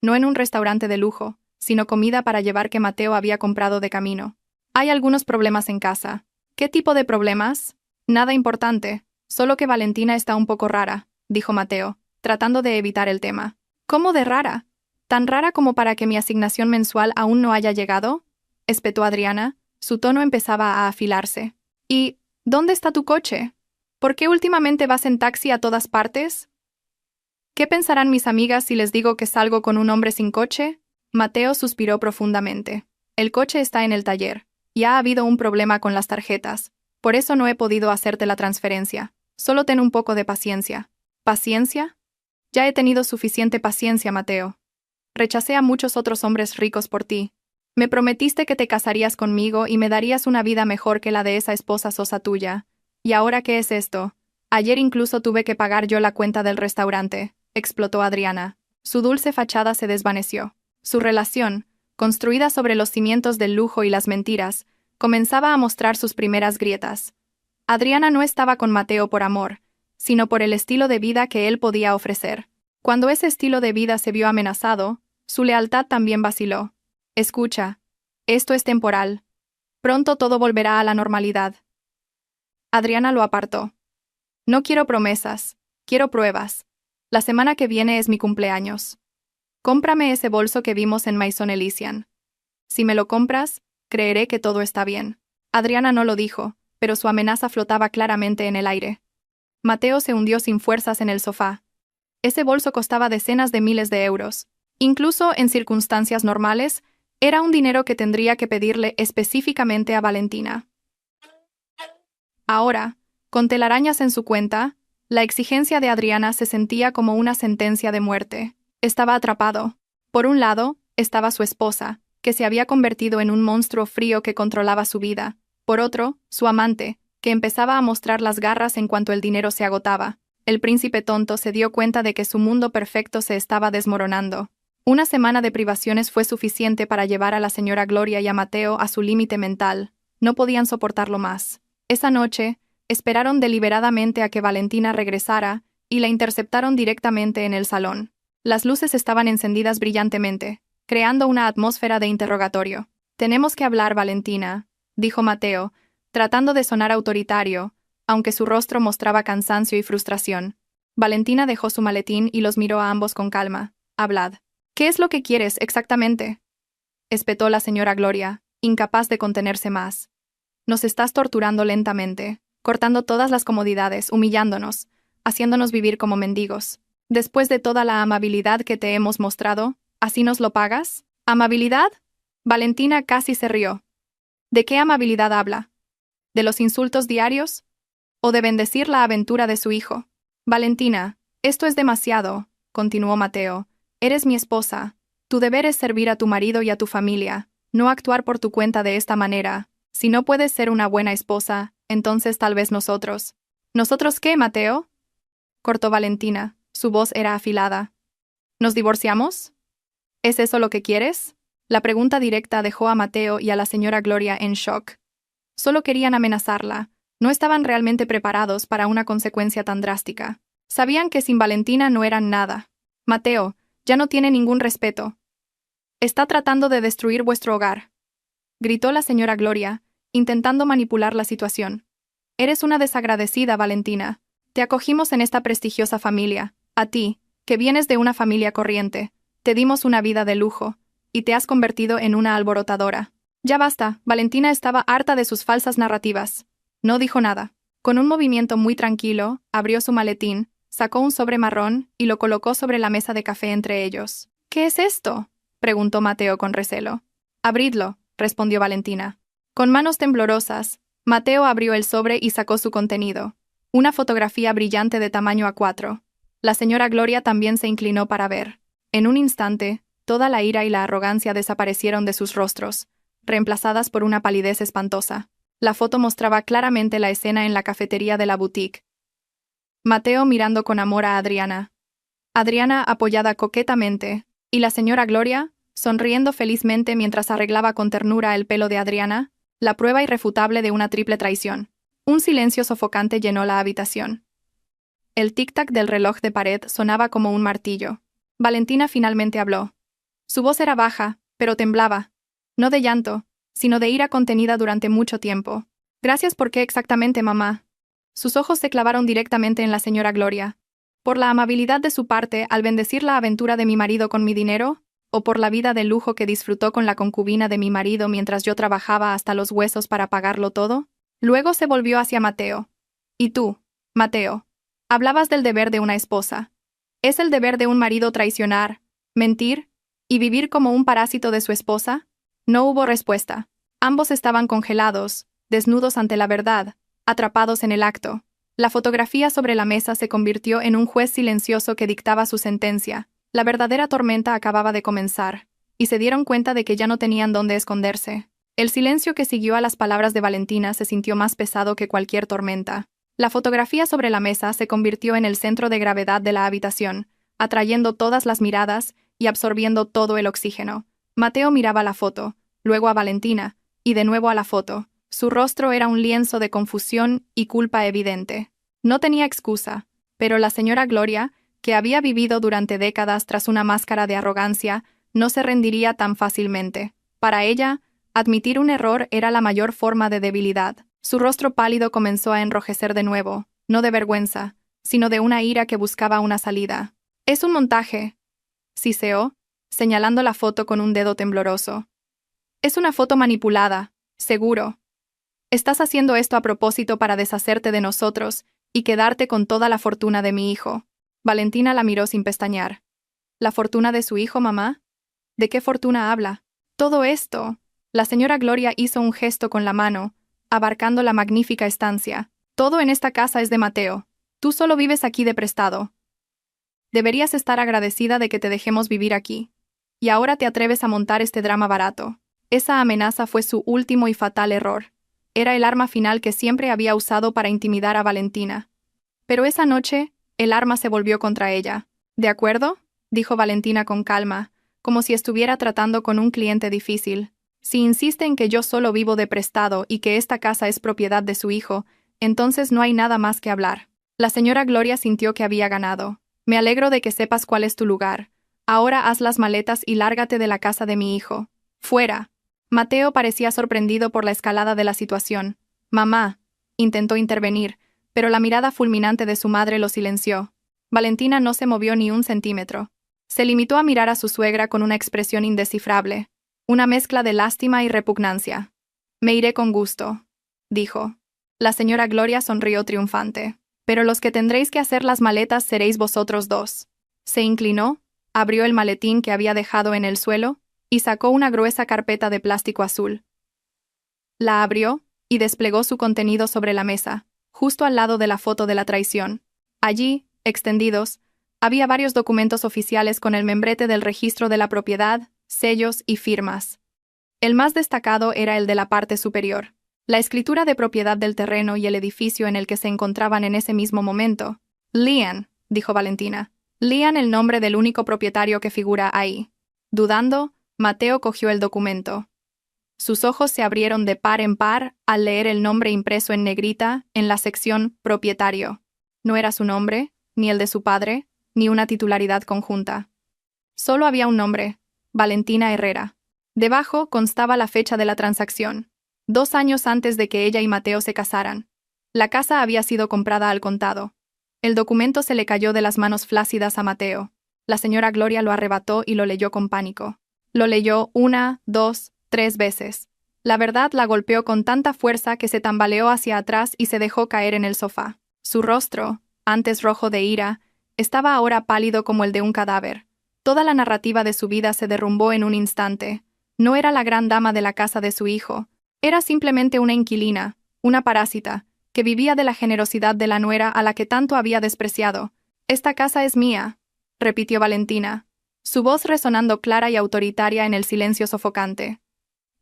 No en un restaurante de lujo, sino comida para llevar que Mateo había comprado de camino. «Hay algunos problemas en casa». «¿Qué tipo de problemas?» «Nada importante, solo que Valentina está un poco rara», dijo Mateo, tratando de evitar el tema. «¿Cómo de rara? ¿Tan rara como para que mi asignación mensual aún no haya llegado?», espetó Adriana. Su tono empezaba a afilarse. «¿Y dónde está tu coche? ¿Por qué últimamente vas en taxi a todas partes? ¿Qué pensarán mis amigas si les digo que salgo con un hombre sin coche?» Mateo suspiró profundamente. «El coche está en el taller, y ha habido un problema con las tarjetas. Por eso no he podido hacerte la transferencia. Solo ten un poco de paciencia». «¿Paciencia? Ya he tenido suficiente paciencia, Mateo. Rechacé a muchos otros hombres ricos por ti. Me prometiste que te casarías conmigo y me darías una vida mejor que la de esa esposa sosa tuya. ¿Y ahora qué es esto? Ayer incluso tuve que pagar yo la cuenta del restaurante», explotó Adriana. Su dulce fachada se desvaneció. Su relación, construida sobre los cimientos del lujo y las mentiras, comenzaba a mostrar sus primeras grietas. Adriana no estaba con Mateo por amor, sino por el estilo de vida que él podía ofrecer. Cuando ese estilo de vida se vio amenazado, su lealtad también vaciló. «Escucha, esto es temporal. Pronto todo volverá a la normalidad». Adriana lo apartó. «No quiero promesas, quiero pruebas. La semana que viene es mi cumpleaños. Cómprame ese bolso que vimos en Maison Elysian». Si me lo compras, creeré que todo está bien. Adriana no lo dijo, pero su amenaza flotaba claramente en el aire. Mateo se hundió sin fuerzas en el sofá. Ese bolso costaba decenas de miles de euros. Incluso en circunstancias normales, era un dinero que tendría que pedirle específicamente a Valentina. Ahora, con telarañas en su cuenta, la exigencia de Adriana se sentía como una sentencia de muerte. Estaba atrapado. Por un lado, estaba su esposa, que se había convertido en un monstruo frío que controlaba su vida. Por otro, su amante, que empezaba a mostrar las garras en cuanto el dinero se agotaba. El príncipe tonto se dio cuenta de que su mundo perfecto se estaba desmoronando. Una semana de privaciones fue suficiente para llevar a la señora Gloria y a Mateo a su límite mental. No podían soportarlo más. Esa noche, esperaron deliberadamente a que Valentina regresara y la interceptaron directamente en el salón. Las luces estaban encendidas brillantemente, creando una atmósfera de interrogatorio. «Tenemos que hablar, Valentina», dijo Mateo, tratando de sonar autoritario, aunque su rostro mostraba cansancio y frustración. Valentina dejó su maletín y los miró a ambos con calma. «Hablad. ¿Qué es lo que quieres exactamente?», espetó la señora Gloria, incapaz de contenerse más. «Nos estás torturando lentamente, cortando todas las comodidades, humillándonos, haciéndonos vivir como mendigos. Después de toda la amabilidad que te hemos mostrado, ¿así nos lo pagas? ¿Amabilidad?». Valentina casi se rió. ¿De qué amabilidad habla? ¿De los insultos diarios? ¿O de bendecir la aventura de su hijo? Valentina, esto es demasiado, continuó Mateo. Eres mi esposa. Tu deber es servir a tu marido y a tu familia, no actuar por tu cuenta de esta manera. Si no puedes ser una buena esposa, entonces tal vez nosotros. ¿Nosotros qué, Mateo?, cortó Valentina. Su voz era afilada. ¿Nos divorciamos? ¿Es eso lo que quieres? La pregunta directa dejó a Mateo y a la señora Gloria en shock. Solo querían amenazarla. No estaban realmente preparados para una consecuencia tan drástica. Sabían que sin Valentina no eran nada. «Mateo, ya no tiene ningún respeto. Está tratando de destruir vuestro hogar», gritó la señora Gloria, intentando manipular la situación. «Eres una desagradecida, Valentina. Te acogimos en esta prestigiosa familia. A ti, que vienes de una familia corriente, te dimos una vida de lujo, y te has convertido en una alborotadora». «Ya basta», Valentina estaba harta de sus falsas narrativas. No dijo nada. Con un movimiento muy tranquilo, abrió su maletín, sacó un sobre marrón y lo colocó sobre la mesa de café entre ellos. «¿Qué es esto?», preguntó Mateo con recelo. «Abridlo», respondió Valentina. Con manos temblorosas, Mateo abrió el sobre y sacó su contenido. Una fotografía brillante de tamaño A4. La señora Gloria también se inclinó para ver. En un instante, toda la ira y la arrogancia desaparecieron de sus rostros, reemplazadas por una palidez espantosa. La foto mostraba claramente la escena en la cafetería de la boutique. Mateo mirando con amor a Adriana. Adriana apoyada coquetamente, y la señora Gloria, sonriendo felizmente mientras arreglaba con ternura el pelo de Adriana, la prueba irrefutable de una triple traición. Un silencio sofocante llenó la habitación. El tic-tac del reloj de pared sonaba como un martillo. Valentina finalmente habló. Su voz era baja, pero temblaba. No de llanto, sino de ira contenida durante mucho tiempo. «Gracias, ¿por qué exactamente, mamá?». Sus ojos se clavaron directamente en la señora Gloria. ¿Por la amabilidad de su parte al bendecir la aventura de mi marido con mi dinero? ¿O por la vida de lujo que disfrutó con la concubina de mi marido mientras yo trabajaba hasta los huesos para pagarlo todo? Luego se volvió hacia Mateo. «Y tú, Mateo, hablabas del deber de una esposa. ¿Es el deber de un marido traicionar, mentir y vivir como un parásito de su esposa?». No hubo respuesta. Ambos estaban congelados, desnudos ante la verdad, atrapados en el acto. La fotografía sobre la mesa se convirtió en un juez silencioso que dictaba su sentencia. La verdadera tormenta acababa de comenzar, y se dieron cuenta de que ya no tenían dónde esconderse. El silencio que siguió a las palabras de Valentina se sintió más pesado que cualquier tormenta. La fotografía sobre la mesa se convirtió en el centro de gravedad de la habitación, atrayendo todas las miradas y absorbiendo todo el oxígeno. Mateo miraba la foto, luego a Valentina, y de nuevo a la foto. Su rostro era un lienzo de confusión y culpa evidente. No tenía excusa, pero la señora Gloria, que había vivido durante décadas tras una máscara de arrogancia, no se rendiría tan fácilmente. Para ella, admitir un error era la mayor forma de debilidad. Su rostro pálido comenzó a enrojecer de nuevo, no de vergüenza, sino de una ira que buscaba una salida. «Es un montaje», siseó, señalando la foto con un dedo tembloroso. Es una foto manipulada, seguro. Estás haciendo esto a propósito para deshacerte de nosotros y quedarte con toda la fortuna de mi hijo. Valentina la miró sin pestañear. ¿La fortuna de su hijo, mamá? ¿De qué fortuna habla? Todo esto. La señora Gloria hizo un gesto con la mano, abarcando la magnífica estancia. Todo en esta casa es de Mateo. Tú solo vives aquí de prestado. Deberías estar agradecida de que te dejemos vivir aquí. Y ahora te atreves a montar este drama barato. Esa amenaza fue su último y fatal error. Era el arma final que siempre había usado para intimidar a Valentina. Pero esa noche, el arma se volvió contra ella. ¿De acuerdo?, dijo Valentina con calma, como si estuviera tratando con un cliente difícil. Si insiste en que yo solo vivo de prestado y que esta casa es propiedad de su hijo, entonces no hay nada más que hablar. La señora Gloria sintió que había ganado. Me alegro de que sepas cuál es tu lugar. Ahora haz las maletas y lárgate de la casa de mi hijo. ¡Fuera! Mateo parecía sorprendido por la escalada de la situación. Mamá, intentó intervenir, pero la mirada fulminante de su madre lo silenció. Valentina no se movió ni un centímetro. Se limitó a mirar a su suegra con una expresión indescifrable, una mezcla de lástima y repugnancia. Me iré con gusto, dijo. La señora Gloria sonrió triunfante. Pero los que tendréis que hacer las maletas seréis vosotros dos. Se inclinó, abrió el maletín que había dejado en el suelo y sacó una gruesa carpeta de plástico azul. La abrió y desplegó su contenido sobre la mesa, justo al lado de la foto de la traición. Allí, extendidos, había varios documentos oficiales con el membrete del registro de la propiedad, sellos y firmas. El más destacado era el de la parte superior, la escritura de propiedad del terreno y el edificio en el que se encontraban en ese mismo momento. Lean, dijo Valentina. Lean el nombre del único propietario que figura ahí. Dudando, Mateo cogió el documento. Sus ojos se abrieron de par en par al leer el nombre impreso en negrita en la sección Propietario. No era su nombre, ni el de su padre, ni una titularidad conjunta. Solo había un nombre, Valentina Herrera. Debajo constaba la fecha de la transacción, 2 años antes de que ella y Mateo se casaran. La casa había sido comprada al contado. El documento se le cayó de las manos flácidas a Mateo. La señora Gloria lo arrebató y lo leyó con pánico. Lo leyó 1, 2, 3 veces. La verdad la golpeó con tanta fuerza que se tambaleó hacia atrás y se dejó caer en el sofá. Su rostro, antes rojo de ira, estaba ahora pálido como el de un cadáver. Toda la narrativa de su vida se derrumbó en un instante. No era la gran dama de la casa de su hijo. Era simplemente una inquilina, una parásita, que vivía de la generosidad de la nuera a la que tanto había despreciado. «Esta casa es mía», repitió Valentina, su voz resonando clara y autoritaria en el silencio sofocante.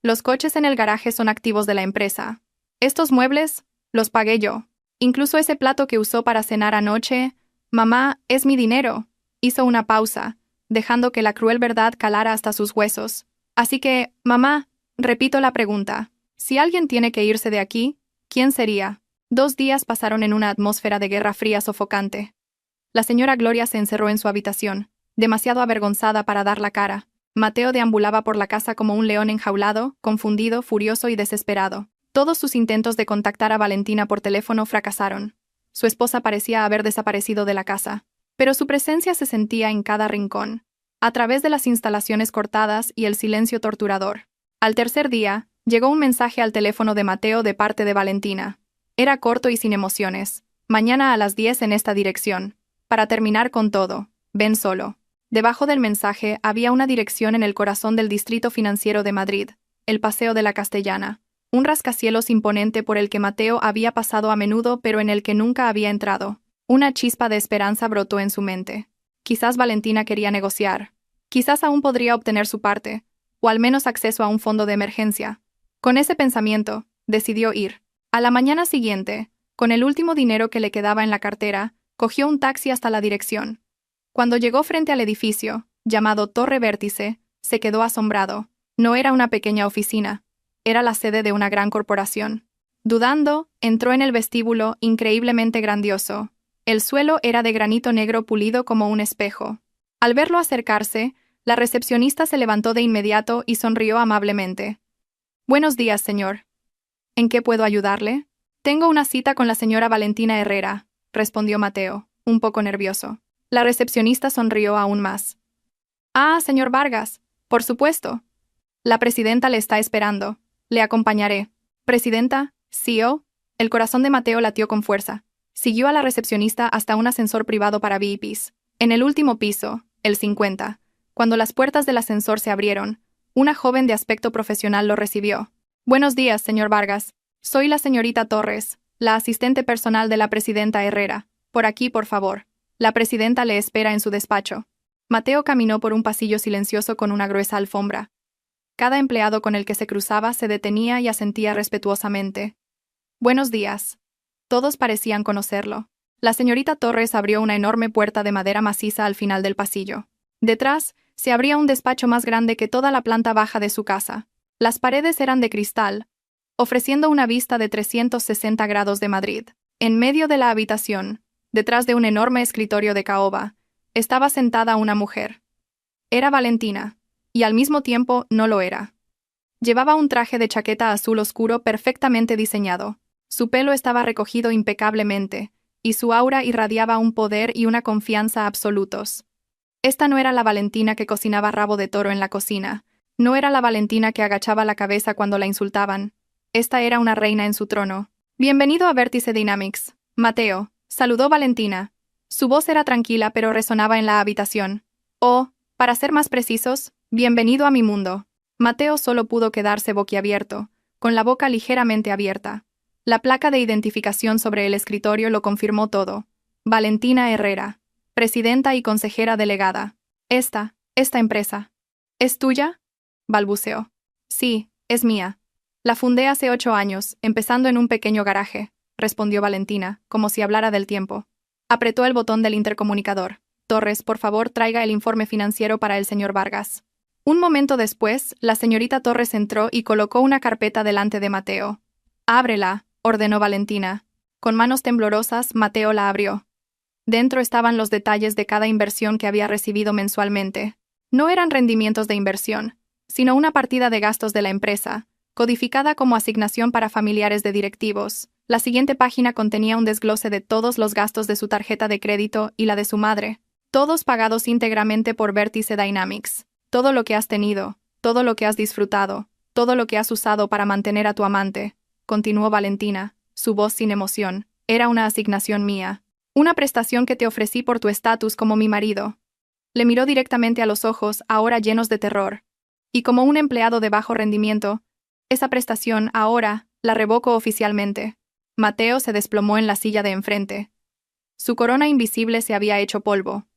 «Los coches en el garaje son activos de la empresa. Estos muebles, los pagué yo. Incluso ese plato que usó para cenar anoche, mamá, es mi dinero». Hizo una pausa, dejando que la cruel verdad calara hasta sus huesos. «Así que, mamá, repito la pregunta. Si alguien tiene que irse de aquí, ¿quién sería?» 2 días pasaron en una atmósfera de guerra fría sofocante. La señora Gloria se encerró en su habitación, demasiado avergonzada para dar la cara. Mateo deambulaba por la casa como un león enjaulado, confundido, furioso y desesperado. Todos sus intentos de contactar a Valentina por teléfono fracasaron. Su esposa parecía haber desaparecido de la casa, pero su presencia se sentía en cada rincón, a través de las instalaciones cortadas y el silencio torturador. Al tercer día, llegó un mensaje al teléfono de Mateo de parte de Valentina. Era corto y sin emociones. «Mañana a las 10 en esta dirección. Para terminar con todo, ven solo». Debajo del mensaje había una dirección en el corazón del distrito financiero de Madrid, el Paseo de la Castellana, un rascacielos imponente por el que Mateo había pasado a menudo pero en el que nunca había entrado. Una chispa de esperanza brotó en su mente. Quizás Valentina quería negociar. Quizás aún podría obtener su parte, o al menos acceso a un fondo de emergencia. Con ese pensamiento, decidió ir. A la mañana siguiente, con el último dinero que le quedaba en la cartera, cogió un taxi hasta la dirección. Cuando llegó frente al edificio, llamado Torre Vértice, se quedó asombrado. No era una pequeña oficina, era la sede de una gran corporación. Dudando, entró en el vestíbulo increíblemente grandioso. El suelo era de granito negro pulido como un espejo. Al verlo acercarse, la recepcionista se levantó de inmediato y sonrió amablemente. «Buenos días, señor. ¿En qué puedo ayudarle?» «Tengo una cita con la señora Valentina Herrera», respondió Mateo, un poco nervioso. La recepcionista sonrió aún más. «Ah, señor Vargas, por supuesto. La presidenta le está esperando. Le acompañaré. Presidenta, CEO. El corazón de Mateo latió con fuerza. Siguió a la recepcionista hasta un ascensor privado para VIPs. En el último piso, el 50, cuando las puertas del ascensor se abrieron, una joven de aspecto profesional lo recibió. Buenos días, señor Vargas. Soy la señorita Torres, la asistente personal de la presidenta Herrera. Por aquí, por favor. La presidenta le espera en su despacho. Mateo caminó por un pasillo silencioso con una gruesa alfombra. Cada empleado con el que se cruzaba se detenía y asentía respetuosamente. Buenos días. Todos parecían conocerlo. La señorita Torres abrió una enorme puerta de madera maciza al final del pasillo. Detrás, se abría un despacho más grande que toda la planta baja de su casa. Las paredes eran de cristal, ofreciendo una vista de 360 grados de Madrid. En medio de la habitación, detrás de un enorme escritorio de caoba, estaba sentada una mujer. Era Valentina, y al mismo tiempo no lo era. Llevaba un traje de chaqueta azul oscuro perfectamente diseñado. Su pelo estaba recogido impecablemente, y su aura irradiaba un poder y una confianza absolutos. Esta no era la Valentina que cocinaba rabo de toro en la cocina. No era la Valentina que agachaba la cabeza cuando la insultaban. Esta era una reina en su trono. Bienvenido a Vértice Dynamics, Mateo, saludó Valentina. Su voz era tranquila pero resonaba en la habitación. Oh, para ser más precisos, bienvenido a mi mundo. Mateo solo pudo quedarse boquiabierto, con la boca ligeramente abierta. La placa de identificación sobre el escritorio lo confirmó todo. Valentina Herrera, presidenta y consejera delegada. Esta empresa. ¿Es tuya?, balbuceó. Sí, es mía. La fundé hace 8 años, empezando en un pequeño garaje, respondió Valentina, como si hablara del tiempo. Apretó el botón del intercomunicador. Torres, por favor, traiga el informe financiero para el señor Vargas. Un momento después, la señorita Torres entró y colocó una carpeta delante de Mateo. Ábrela, ordenó Valentina. Con manos temblorosas, Mateo la abrió. Dentro estaban los detalles de cada inversión que había recibido mensualmente. No eran rendimientos de inversión, sino una partida de gastos de la empresa, codificada como asignación para familiares de directivos. La siguiente página contenía un desglose de todos los gastos de su tarjeta de crédito y la de su madre, todos pagados íntegramente por Vértice Dynamics. Todo lo que has tenido, todo lo que has disfrutado, todo lo que has usado para mantener a tu amante, continuó Valentina, su voz sin emoción, era una asignación mía. Una prestación que te ofrecí por tu estatus como mi marido. Le miró directamente a los ojos, ahora llenos de terror. Y como un empleado de bajo rendimiento, esa prestación, ahora, la revoco oficialmente. Mateo se desplomó en la silla de enfrente. Su corona invisible se había hecho polvo.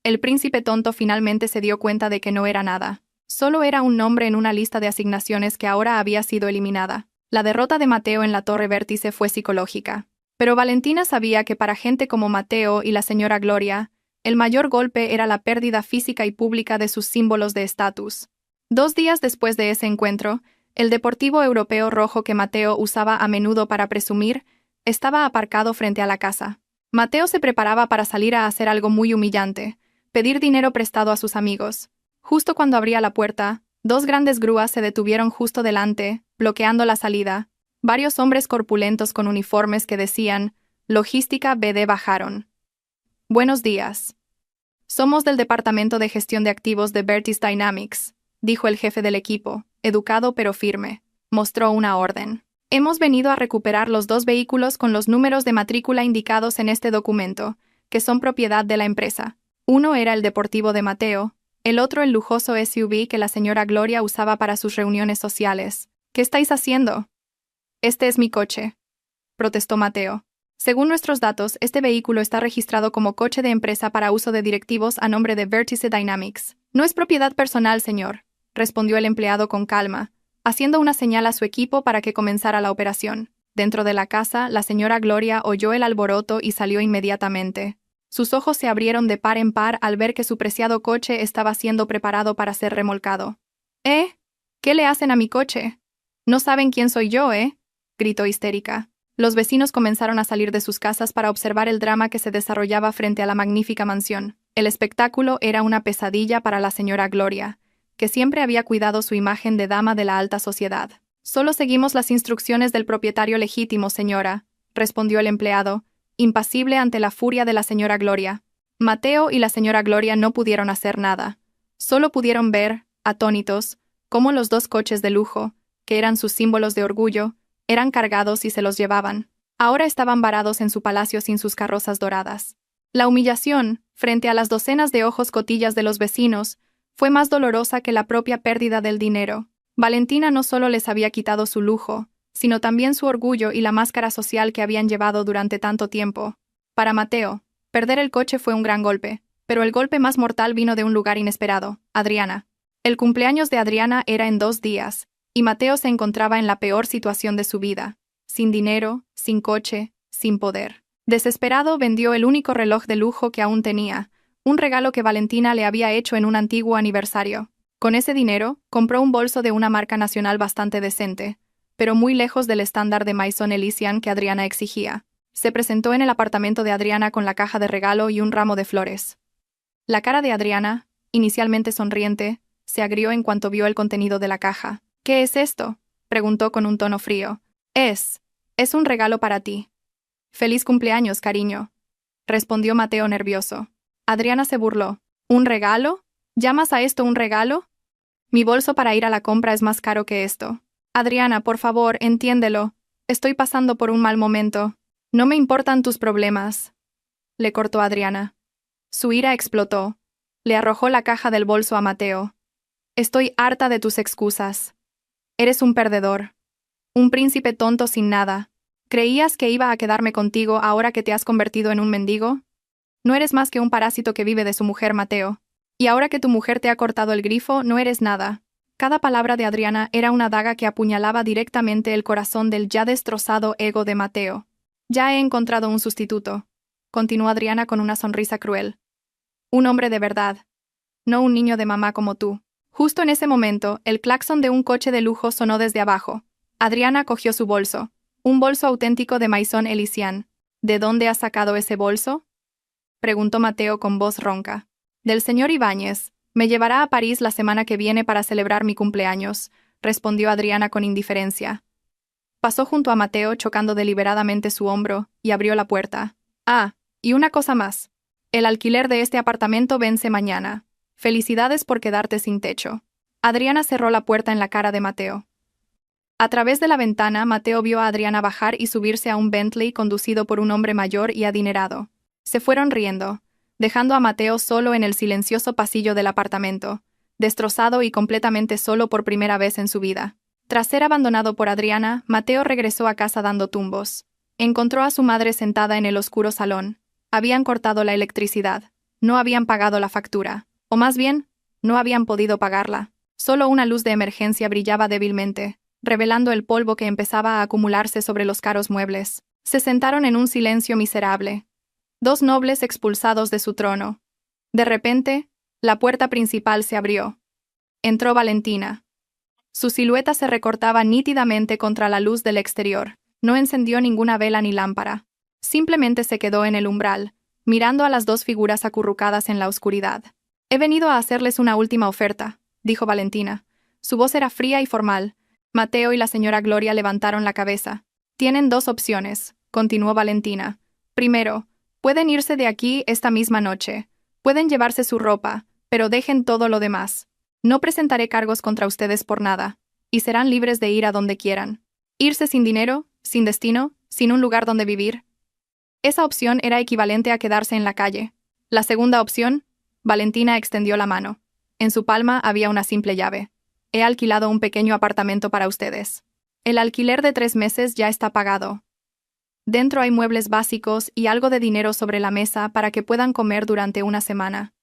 El príncipe tonto finalmente se dio cuenta de que no era nada. Solo era un nombre en una lista de asignaciones que ahora había sido eliminada. La derrota de Mateo en la Torre Vértice fue psicológica. Pero Valentina sabía que para gente como Mateo y la señora Gloria, el mayor golpe era la pérdida física y pública de sus símbolos de estatus. 2 días después de ese encuentro, el deportivo europeo rojo que Mateo usaba a menudo para presumir, estaba aparcado frente a la casa. Mateo se preparaba para salir a hacer algo muy humillante, pedir dinero prestado a sus amigos. Justo cuando abría la puerta, 2 grandes grúas se detuvieron justo delante, bloqueando la salida. Varios hombres corpulentos con uniformes que decían «Logística BD» bajaron. «Buenos días. Somos del Departamento de Gestión de Activos de Vértice Dynamics», dijo el jefe del equipo, educado pero firme. Mostró una orden. «Hemos venido a recuperar los 2 vehículos con los números de matrícula indicados en este documento, que son propiedad de la empresa. Uno era el deportivo de Mateo, el otro el lujoso SUV que la señora Gloria usaba para sus reuniones sociales. ¿Qué estáis haciendo?» «Este es mi coche», protestó Mateo. «Según nuestros datos, este vehículo está registrado como coche de empresa para uso de directivos a nombre de Vértice Dynamics. No es propiedad personal, señor», respondió el empleado con calma, haciendo una señal a su equipo para que comenzara la operación. Dentro de la casa, la señora Gloria oyó el alboroto y salió inmediatamente. Sus ojos se abrieron de par en par al ver que su preciado coche estaba siendo preparado para ser remolcado. ¿Qué le hacen a mi coche? No saben quién soy yo, gritó histérica. Los vecinos comenzaron a salir de sus casas para observar el drama que se desarrollaba frente a la magnífica mansión. El espectáculo era una pesadilla para la señora Gloria, que siempre había cuidado su imagen de dama de la alta sociedad. «Solo seguimos las instrucciones del propietario legítimo, señora», respondió el empleado, impasible ante la furia de la señora Gloria. Mateo y la señora Gloria no pudieron hacer nada. Solo pudieron ver, atónitos, cómo los dos coches de lujo, que eran sus símbolos de orgullo, eran cargados y se los llevaban. Ahora estaban varados en su palacio sin sus carrozas doradas. La humillación, frente a las docenas de ojos cotillas de los vecinos, fue más dolorosa que la propia pérdida del dinero. Valentina no solo les había quitado su lujo, sino también su orgullo y la máscara social que habían llevado durante tanto tiempo. Para Mateo, perder el coche fue un gran golpe, pero el golpe más mortal vino de un lugar inesperado: Adriana. El cumpleaños de Adriana era en 2 días, y Mateo se encontraba en la peor situación de su vida: sin dinero, sin coche, sin poder. Desesperado, vendió el único reloj de lujo que aún tenía, un regalo que Valentina le había hecho en un antiguo aniversario. Con ese dinero, compró un bolso de una marca nacional bastante decente, pero muy lejos del estándar de Maison Elysian que Adriana exigía. Se presentó en el apartamento de Adriana con la caja de regalo y un ramo de flores. La cara de Adriana, inicialmente sonriente, se agrió en cuanto vio el contenido de la caja. «¿Qué es esto?», preguntó con un tono frío. Es un regalo para ti». «Feliz cumpleaños, cariño», respondió Mateo nervioso. Adriana se burló. «¿Un regalo? ¿Llamas a esto un regalo? Mi bolso para ir a la compra es más caro que esto». «Adriana, por favor, entiéndelo. Estoy pasando por un mal momento». «No me importan tus problemas», le cortó Adriana. Su ira explotó. Le arrojó la caja del bolso a Mateo. «Estoy harta de tus excusas. Eres un perdedor. Un príncipe tonto sin nada. ¿Creías que iba a quedarme contigo ahora que te has convertido en un mendigo? No eres más que un parásito que vive de su mujer, Mateo. Y ahora que tu mujer te ha cortado el grifo, no eres nada». Cada palabra de Adriana era una daga que apuñalaba directamente el corazón del ya destrozado ego de Mateo. «Ya he encontrado un sustituto», continuó Adriana con una sonrisa cruel. «Un hombre de verdad. No un niño de mamá como tú». Justo en ese momento, el claxon de un coche de lujo sonó desde abajo. Adriana cogió su bolso. Un bolso auténtico de Maison Elysian. «¿De dónde has sacado ese bolso?», preguntó Mateo con voz ronca. «Del señor Ibáñez. Me llevará a París la semana que viene para celebrar mi cumpleaños», respondió Adriana con indiferencia. Pasó junto a Mateo chocando deliberadamente su hombro y abrió la puerta. «Ah, y una cosa más. El alquiler de este apartamento vence mañana. Felicidades por quedarte sin techo». Adriana cerró la puerta en la cara de Mateo. A través de la ventana, Mateo vio a Adriana bajar y subirse a un Bentley conducido por un hombre mayor y adinerado. Se fueron riendo, dejando a Mateo solo en el silencioso pasillo del apartamento, destrozado y completamente solo por primera vez en su vida. Tras ser abandonado por Adriana, Mateo regresó a casa dando tumbos. Encontró a su madre sentada en el oscuro salón. Habían cortado la electricidad. No habían pagado la factura. O más bien, no habían podido pagarla. Solo una luz de emergencia brillaba débilmente, revelando el polvo que empezaba a acumularse sobre los caros muebles. Se sentaron en un silencio miserable. 2 nobles expulsados de su trono. De repente, la puerta principal se abrió. Entró Valentina. Su silueta se recortaba nítidamente contra la luz del exterior. No encendió ninguna vela ni lámpara. Simplemente se quedó en el umbral, mirando a las 2 figuras acurrucadas en la oscuridad. «He venido a hacerles una última oferta», dijo Valentina. Su voz era fría y formal. Mateo y la señora Gloria levantaron la cabeza. «Tienen 2 opciones», continuó Valentina. «Primero, pueden irse de aquí esta misma noche. Pueden llevarse su ropa, pero dejen todo lo demás. No presentaré cargos contra ustedes por nada, y serán libres de ir a donde quieran. Irse sin dinero, sin destino, sin un lugar donde vivir». Esa opción era equivalente a quedarse en la calle. La segunda opción, Valentina extendió la mano. En su palma había una simple llave. «He alquilado un pequeño apartamento para ustedes. El alquiler de 3 meses ya está pagado. Dentro hay muebles básicos y algo de dinero sobre la mesa para que puedan comer durante una semana.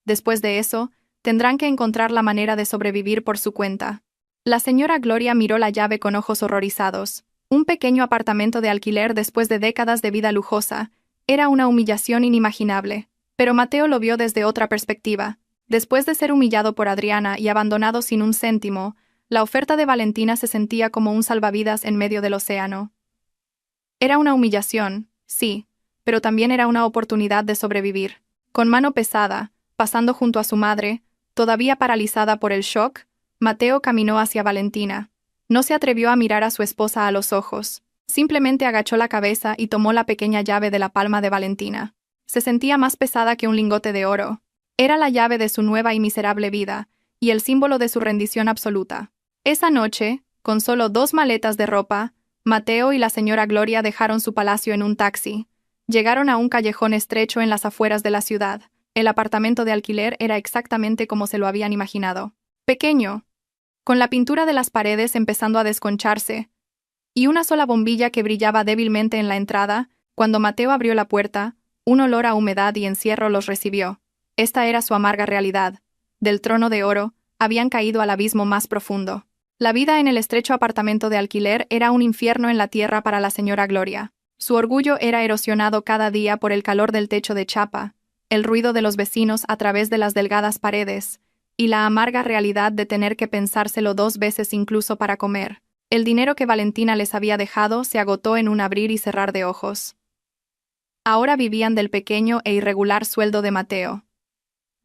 Después de eso, tendrán que encontrar la manera de sobrevivir por su cuenta». La señora Gloria miró la llave con ojos horrorizados. Un pequeño apartamento de alquiler después de décadas de vida lujosa era una humillación inimaginable. Pero Mateo lo vio desde otra perspectiva. Después de ser humillado por Adriana y abandonado sin un céntimo, la oferta de Valentina se sentía como un salvavidas en medio del océano. Era una humillación, sí, pero también era una oportunidad de sobrevivir. Con mano pesada, pasando junto a su madre, todavía paralizada por el shock, Mateo caminó hacia Valentina. No se atrevió a mirar a su esposa a los ojos. Simplemente agachó la cabeza y tomó la pequeña llave de la palma de Valentina. Se sentía más pesada que un lingote de oro. Era la llave de su nueva y miserable vida, y el símbolo de su rendición absoluta. Esa noche, con solo 2 maletas de ropa, Mateo y la señora Gloria dejaron su palacio en un taxi. Llegaron a un callejón estrecho en las afueras de la ciudad. El apartamento de alquiler era exactamente como se lo habían imaginado. Pequeño, con la pintura de las paredes empezando a desconcharse, y una sola bombilla que brillaba débilmente en la entrada. Cuando Mateo abrió la puerta, un olor a humedad y encierro los recibió. Esta era su amarga realidad. Del trono de oro, habían caído al abismo más profundo. La vida en el estrecho apartamento de alquiler era un infierno en la tierra para la señora Gloria. Su orgullo era erosionado cada día por el calor del techo de chapa, el ruido de los vecinos a través de las delgadas paredes, y la amarga realidad de tener que pensárselo 2 veces incluso para comer. El dinero que Valentina les había dejado se agotó en un abrir y cerrar de ojos. Ahora vivían del pequeño e irregular sueldo de Mateo.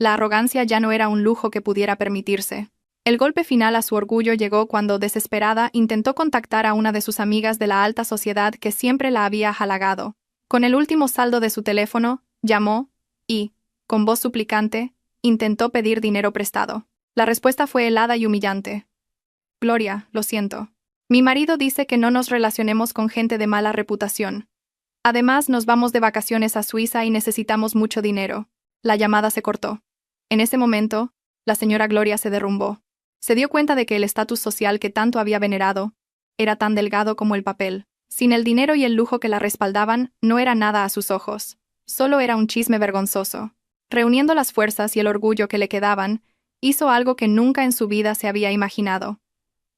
La arrogancia ya no era un lujo que pudiera permitirse. El golpe final a su orgullo llegó cuando, desesperada, intentó contactar a una de sus amigas de la alta sociedad que siempre la había halagado. Con el último saldo de su teléfono, llamó y, con voz suplicante, intentó pedir dinero prestado. La respuesta fue helada y humillante. Gloria, lo siento. Mi marido dice que no nos relacionemos con gente de mala reputación. Además, nos vamos de vacaciones a Suiza y necesitamos mucho dinero. La llamada se cortó. En ese momento, la señora Gloria se derrumbó. Se dio cuenta de que el estatus social que tanto había venerado era tan delgado como el papel. Sin el dinero y el lujo que la respaldaban, no era nada a sus ojos. Solo era un chisme vergonzoso. Reuniendo las fuerzas y el orgullo que le quedaban, hizo algo que nunca en su vida se había imaginado.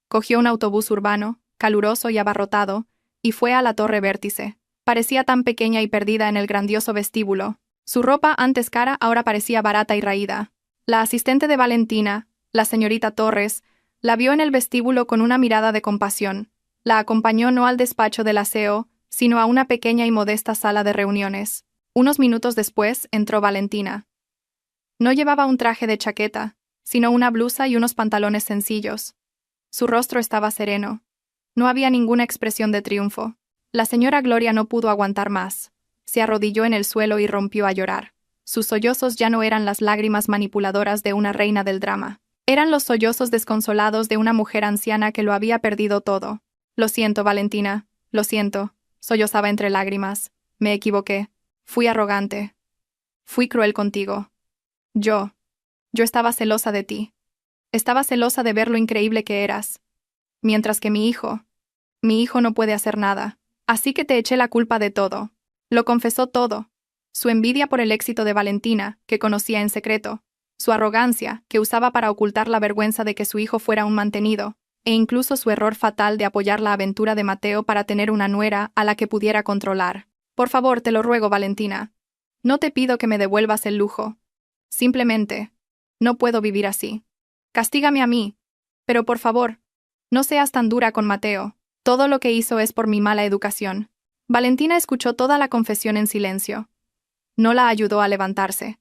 Cogió un autobús urbano, caluroso y abarrotado, y fue a la Torre Vértice. Parecía tan pequeña y perdida en el grandioso vestíbulo. Su ropa, antes cara, ahora parecía barata y raída. La asistente de Valentina, la señorita Torres, la vio en el vestíbulo con una mirada de compasión. La acompañó no al despacho del aseo, sino a una pequeña y modesta sala de reuniones. Unos minutos después entró Valentina. No llevaba un traje de chaqueta, sino una blusa y unos pantalones sencillos. Su rostro estaba sereno. No había ninguna expresión de triunfo. La señora Gloria no pudo aguantar más. Se arrodilló en el suelo y rompió a llorar. Sus sollozos ya no eran las lágrimas manipuladoras de una reina del drama. Eran los sollozos desconsolados de una mujer anciana que lo había perdido todo. Lo siento, Valentina, lo siento, sollozaba entre lágrimas. Me equivoqué. Fui arrogante. Fui cruel contigo. Yo estaba celosa de ti. Estaba celosa de ver lo increíble que eras. Mientras que mi hijo no puede hacer nada. Así que te eché la culpa de todo. Lo confesó todo. Su envidia por el éxito de Valentina, que conocía en secreto. Su arrogancia, que usaba para ocultar la vergüenza de que su hijo fuera un mantenido. E incluso su error fatal de apoyar la aventura de Mateo para tener una nuera a la que pudiera controlar. Por favor, te lo ruego, Valentina. No te pido que me devuelvas el lujo. Simplemente, no puedo vivir así. Castígame a mí. Pero por favor, no seas tan dura con Mateo. Todo lo que hizo es por mi mala educación. Valentina escuchó toda la confesión en silencio. No la ayudó a levantarse.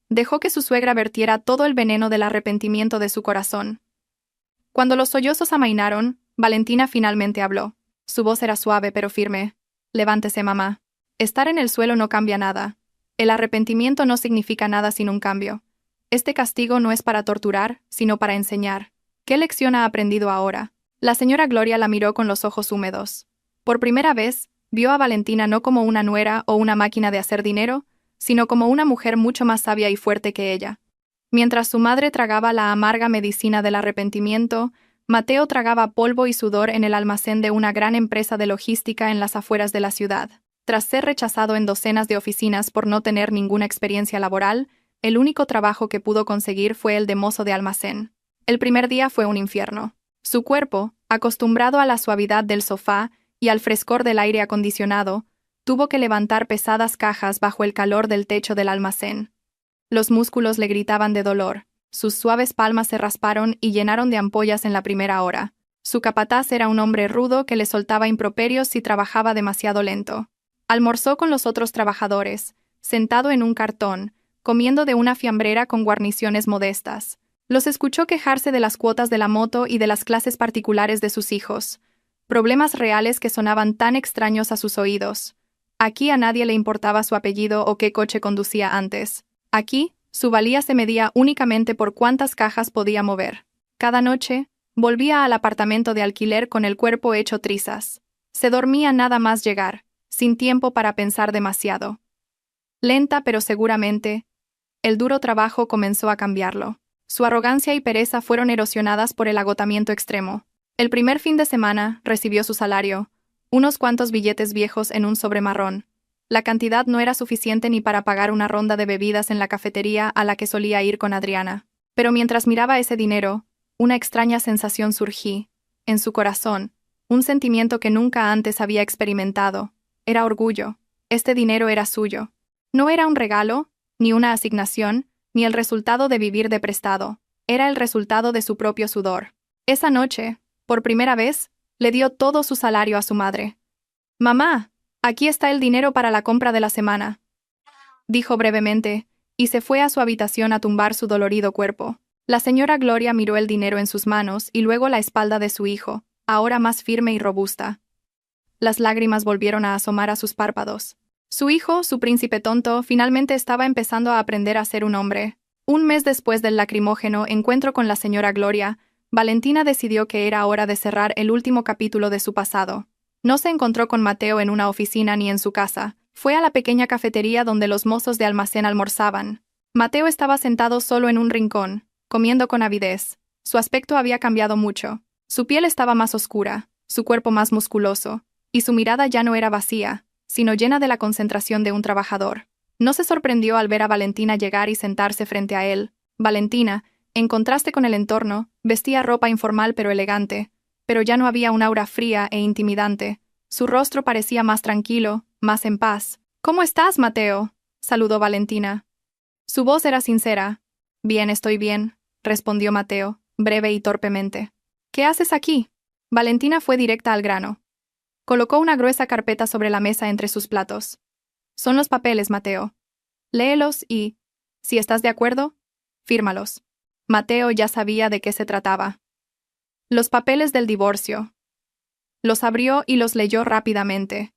Dejó que su suegra vertiera todo el veneno del arrepentimiento de su corazón. Cuando los sollozos amainaron, Valentina finalmente habló. Su voz era suave pero firme. Levántese, mamá. Estar en el suelo no cambia nada. El arrepentimiento no significa nada sin un cambio. Este castigo no es para torturar, sino para enseñar. ¿Qué lección ha aprendido ahora? La señora Gloria la miró con los ojos húmedos. Por primera vez, vio a Valentina no como una nuera o una máquina de hacer dinero, sino como una mujer mucho más sabia y fuerte que ella. Mientras su madre tragaba la amarga medicina del arrepentimiento, Mateo tragaba polvo y sudor en el almacén de una gran empresa de logística en las afueras de la ciudad. Tras ser rechazado en docenas de oficinas por no tener ninguna experiencia laboral, el único trabajo que pudo conseguir fue el de mozo de almacén. El primer día fue un infierno. Su cuerpo, acostumbrado a la suavidad del sofá y al frescor del aire acondicionado, tuvo que levantar pesadas cajas bajo el calor del techo del almacén. Los músculos le gritaban de dolor, sus suaves palmas se rasparon y llenaron de ampollas en la primera hora. Su capataz era un hombre rudo que le soltaba improperios si trabajaba demasiado lento. Almorzó con los otros trabajadores, sentado en un cartón, comiendo de una fiambrera con guarniciones modestas. Los escuchó quejarse de las cuotas de la moto y de las clases particulares de sus hijos, problemas reales que sonaban tan extraños a sus oídos. Aquí a nadie le importaba su apellido o qué coche conducía antes. Aquí, Su valía se medía únicamente por cuántas cajas podía mover. Cada noche, volvía al apartamento de alquiler con el cuerpo hecho trizas. Se dormía nada más llegar, sin tiempo para pensar demasiado. Lenta pero seguramente, el duro trabajo comenzó a cambiarlo. Su arrogancia y pereza fueron erosionadas por el agotamiento extremo. El primer fin de semana, recibió su salario, unos cuantos billetes viejos en un sobre marrón. La cantidad no era suficiente ni para pagar una ronda de bebidas en la cafetería a la que solía ir con Adriana. Pero mientras miraba ese dinero, una extraña sensación surgí, en su corazón, un sentimiento que nunca antes había experimentado. Era orgullo. Este dinero era suyo. No era un regalo, ni una asignación, ni el resultado de vivir de prestado. Era el resultado de su propio sudor. Esa noche, por primera vez, le dio todo su salario a su madre. «Mamá, aquí está el dinero para la compra de la semana», dijo brevemente, y se fue a su habitación a tumbar su dolorido cuerpo. La señora Gloria miró el dinero en sus manos y luego la espalda de su hijo, ahora más firme y robusta. Las lágrimas volvieron a asomar a sus párpados. Su hijo, su príncipe tonto, finalmente estaba empezando a aprender a ser un hombre. Un mes después del lacrimógeno encuentro con la señora Gloria, Valentina decidió que era hora de cerrar el último capítulo de su pasado. No se encontró con Mateo en una oficina ni en su casa. Fue a la pequeña cafetería donde los mozos de almacén almorzaban. Mateo estaba sentado solo en un rincón, comiendo con avidez. Su aspecto había cambiado mucho. Su piel estaba más oscura, su cuerpo más musculoso, y su mirada ya no era vacía, sino llena de la concentración de un trabajador. No se sorprendió al ver a Valentina llegar y sentarse frente a él. Valentina, en contraste con el entorno, vestía ropa informal pero elegante, pero ya no había un aura fría e intimidante. Su rostro parecía más tranquilo, más en paz. «¿Cómo estás, Mateo?», saludó Valentina. Su voz era sincera. «Bien, estoy bien», respondió Mateo, breve y torpemente. «¿Qué haces aquí?». Valentina fue directa al grano. Colocó una gruesa carpeta sobre la mesa entre sus platos. «Son los papeles, Mateo. Léelos y, si estás de acuerdo, fírmalos». Mateo ya sabía de qué se trataba. Los papeles del divorcio. Los abrió y los leyó rápidamente.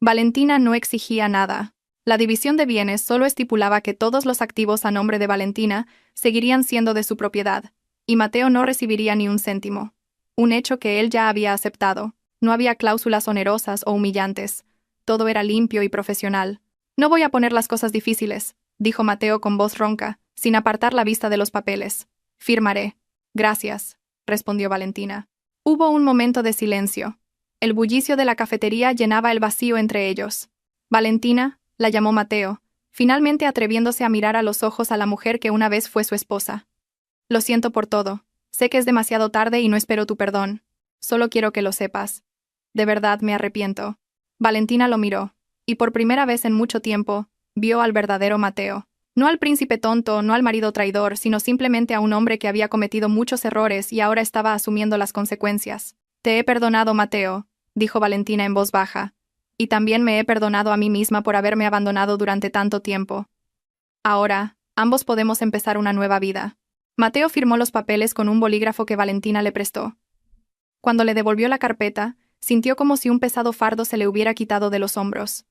Valentina no exigía nada. La división de bienes solo estipulaba que todos los activos a nombre de Valentina seguirían siendo de su propiedad, y Mateo no recibiría ni un céntimo. Un hecho que él ya había aceptado. No había cláusulas onerosas o humillantes. Todo era limpio y profesional. «No voy a poner las cosas difíciles», dijo Mateo con voz ronca, sin apartar la vista de los papeles. «Firmaré». «Gracias», respondió Valentina. Hubo un momento de silencio. El bullicio de la cafetería llenaba el vacío entre ellos. «Valentina», la llamó Mateo, finalmente atreviéndose a mirar a los ojos a la mujer que una vez fue su esposa. «Lo siento por todo. Sé que es demasiado tarde y no espero tu perdón. Solo quiero que lo sepas. De verdad me arrepiento». Valentina lo miró, y por primera vez en mucho tiempo, vio al verdadero Mateo. No al príncipe tonto, no al marido traidor, sino simplemente a un hombre que había cometido muchos errores y ahora estaba asumiendo las consecuencias. «Te he perdonado, Mateo», dijo Valentina en voz baja, «y también me he perdonado a mí misma por haberme abandonado durante tanto tiempo. Ahora, ambos podemos empezar una nueva vida». Mateo firmó los papeles con un bolígrafo que Valentina le prestó. Cuando le devolvió la carpeta, sintió como si un pesado fardo se le hubiera quitado de los hombros.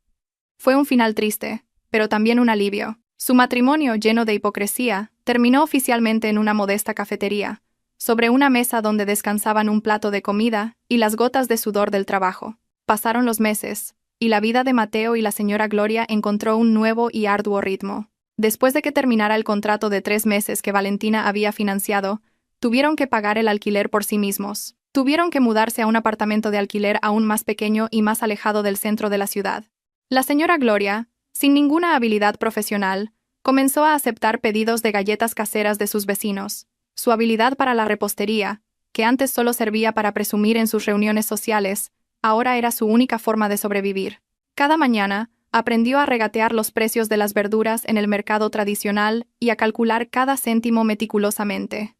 Fue un final triste, pero también un alivio. Su matrimonio, lleno de hipocresía, terminó oficialmente en una modesta cafetería, sobre una mesa donde descansaban un plato de comida y las gotas de sudor del trabajo. Pasaron los meses, y la vida de Mateo y la señora Gloria encontró un nuevo y arduo ritmo. Después de que terminara el contrato de 3 meses que Valentina había financiado, tuvieron que pagar el alquiler por sí mismos. Tuvieron que mudarse a un apartamento de alquiler aún más pequeño y más alejado del centro de la ciudad. La señora Gloria, sin ninguna habilidad profesional, comenzó a aceptar pedidos de galletas caseras de sus vecinos. Su habilidad para la repostería, que antes solo servía para presumir en sus reuniones sociales, ahora era su única forma de sobrevivir. Cada mañana, aprendió a regatear los precios de las verduras en el mercado tradicional y a calcular cada céntimo meticulosamente.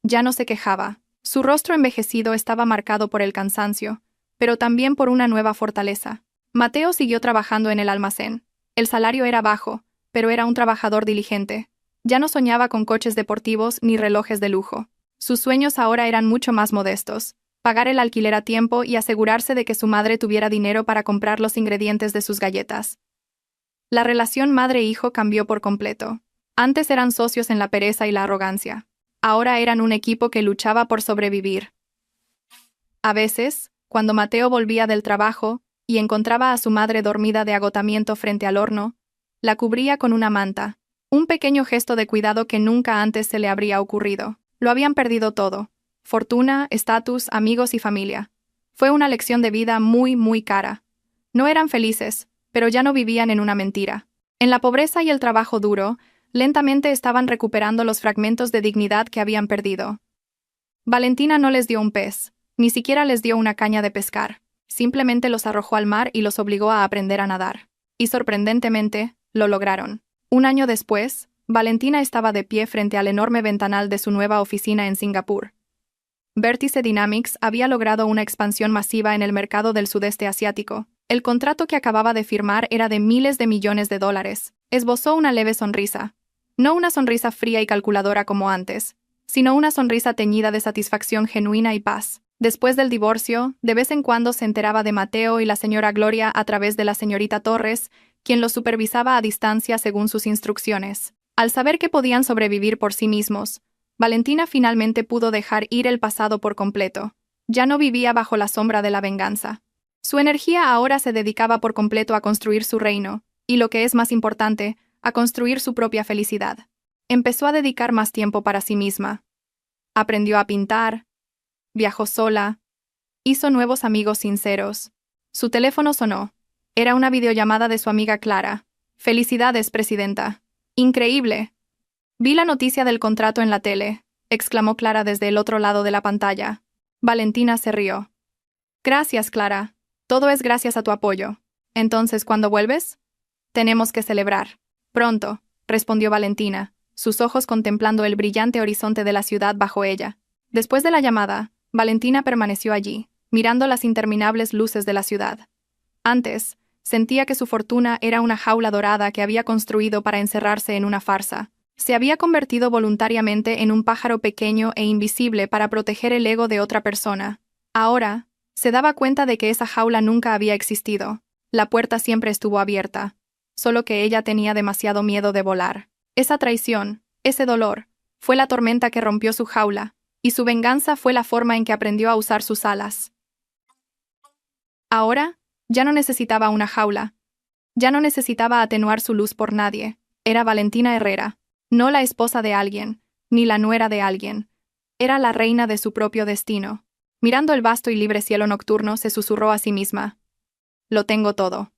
Ya no se quejaba. Su rostro envejecido estaba marcado por el cansancio, pero también por una nueva fortaleza. Mateo siguió trabajando en el almacén. El salario era bajo, pero era un trabajador diligente. Ya no soñaba con coches deportivos ni relojes de lujo. Sus sueños ahora eran mucho más modestos: pagar el alquiler a tiempo y asegurarse de que su madre tuviera dinero para comprar los ingredientes de sus galletas. La relación madre-hijo cambió por completo. Antes eran socios en la pereza y la arrogancia. Ahora eran un equipo que luchaba por sobrevivir. A veces, cuando Mateo volvía del trabajo y encontraba a su madre dormida de agotamiento frente al horno, la cubría con una manta, un pequeño gesto de cuidado que nunca antes se le habría ocurrido. Lo habían perdido todo: fortuna, estatus, amigos y familia. Fue una lección de vida muy, muy cara. No eran felices, pero ya no vivían en una mentira. En la pobreza y el trabajo duro, lentamente estaban recuperando los fragmentos de dignidad que habían perdido. Valentina no les dio un pez, ni siquiera les dio una caña de pescar. Simplemente los arrojó al mar y los obligó a aprender a nadar. Y sorprendentemente, lo lograron. Un año después, Valentina estaba de pie frente al enorme ventanal de su nueva oficina en Singapur. Vértice Dynamics había logrado una expansión masiva en el mercado del sudeste asiático. El contrato que acababa de firmar era de miles de millones de dólares. Esbozó una leve sonrisa. No una sonrisa fría y calculadora como antes, sino una sonrisa teñida de satisfacción genuina y paz. Después del divorcio, de vez en cuando se enteraba de Mateo y la señora Gloria a través de la señorita Torres, quien los supervisaba a distancia según sus instrucciones. Al saber que podían sobrevivir por sí mismos, Valentina finalmente pudo dejar ir el pasado por completo. Ya no vivía bajo la sombra de la venganza. Su energía ahora se dedicaba por completo a construir su reino, y lo que es más importante, a construir su propia felicidad. Empezó a dedicar más tiempo para sí misma. Aprendió a pintar, viajó sola, hizo nuevos amigos sinceros. Su teléfono sonó. Era una videollamada de su amiga Clara. «Felicidades, presidenta. Increíble. Vi la noticia del contrato en la tele», exclamó Clara desde el otro lado de la pantalla. Valentina se rió. «Gracias, Clara. Todo es gracias a tu apoyo. Entonces, ¿cuándo vuelves?» «Tenemos que celebrar». «Pronto», respondió Valentina, sus ojos contemplando el brillante horizonte de la ciudad bajo ella. Después de la llamada, Valentina permaneció allí, mirando las interminables luces de la ciudad. Antes, sentía que su fortuna era una jaula dorada que había construido para encerrarse en una farsa. Se había convertido voluntariamente en un pájaro pequeño e invisible para proteger el ego de otra persona. Ahora, se daba cuenta de que esa jaula nunca había existido. La puerta siempre estuvo abierta, solo que ella tenía demasiado miedo de volar. Esa traición, ese dolor, fue la tormenta que rompió su jaula, y su venganza fue la forma en que aprendió a usar sus alas. Ahora, ya no necesitaba una jaula. Ya no necesitaba atenuar su luz por nadie. Era Valentina Herrera, no la esposa de alguien, ni la nuera de alguien. Era la reina de su propio destino. Mirando el vasto y libre cielo nocturno, se susurró a sí misma: «Lo tengo todo».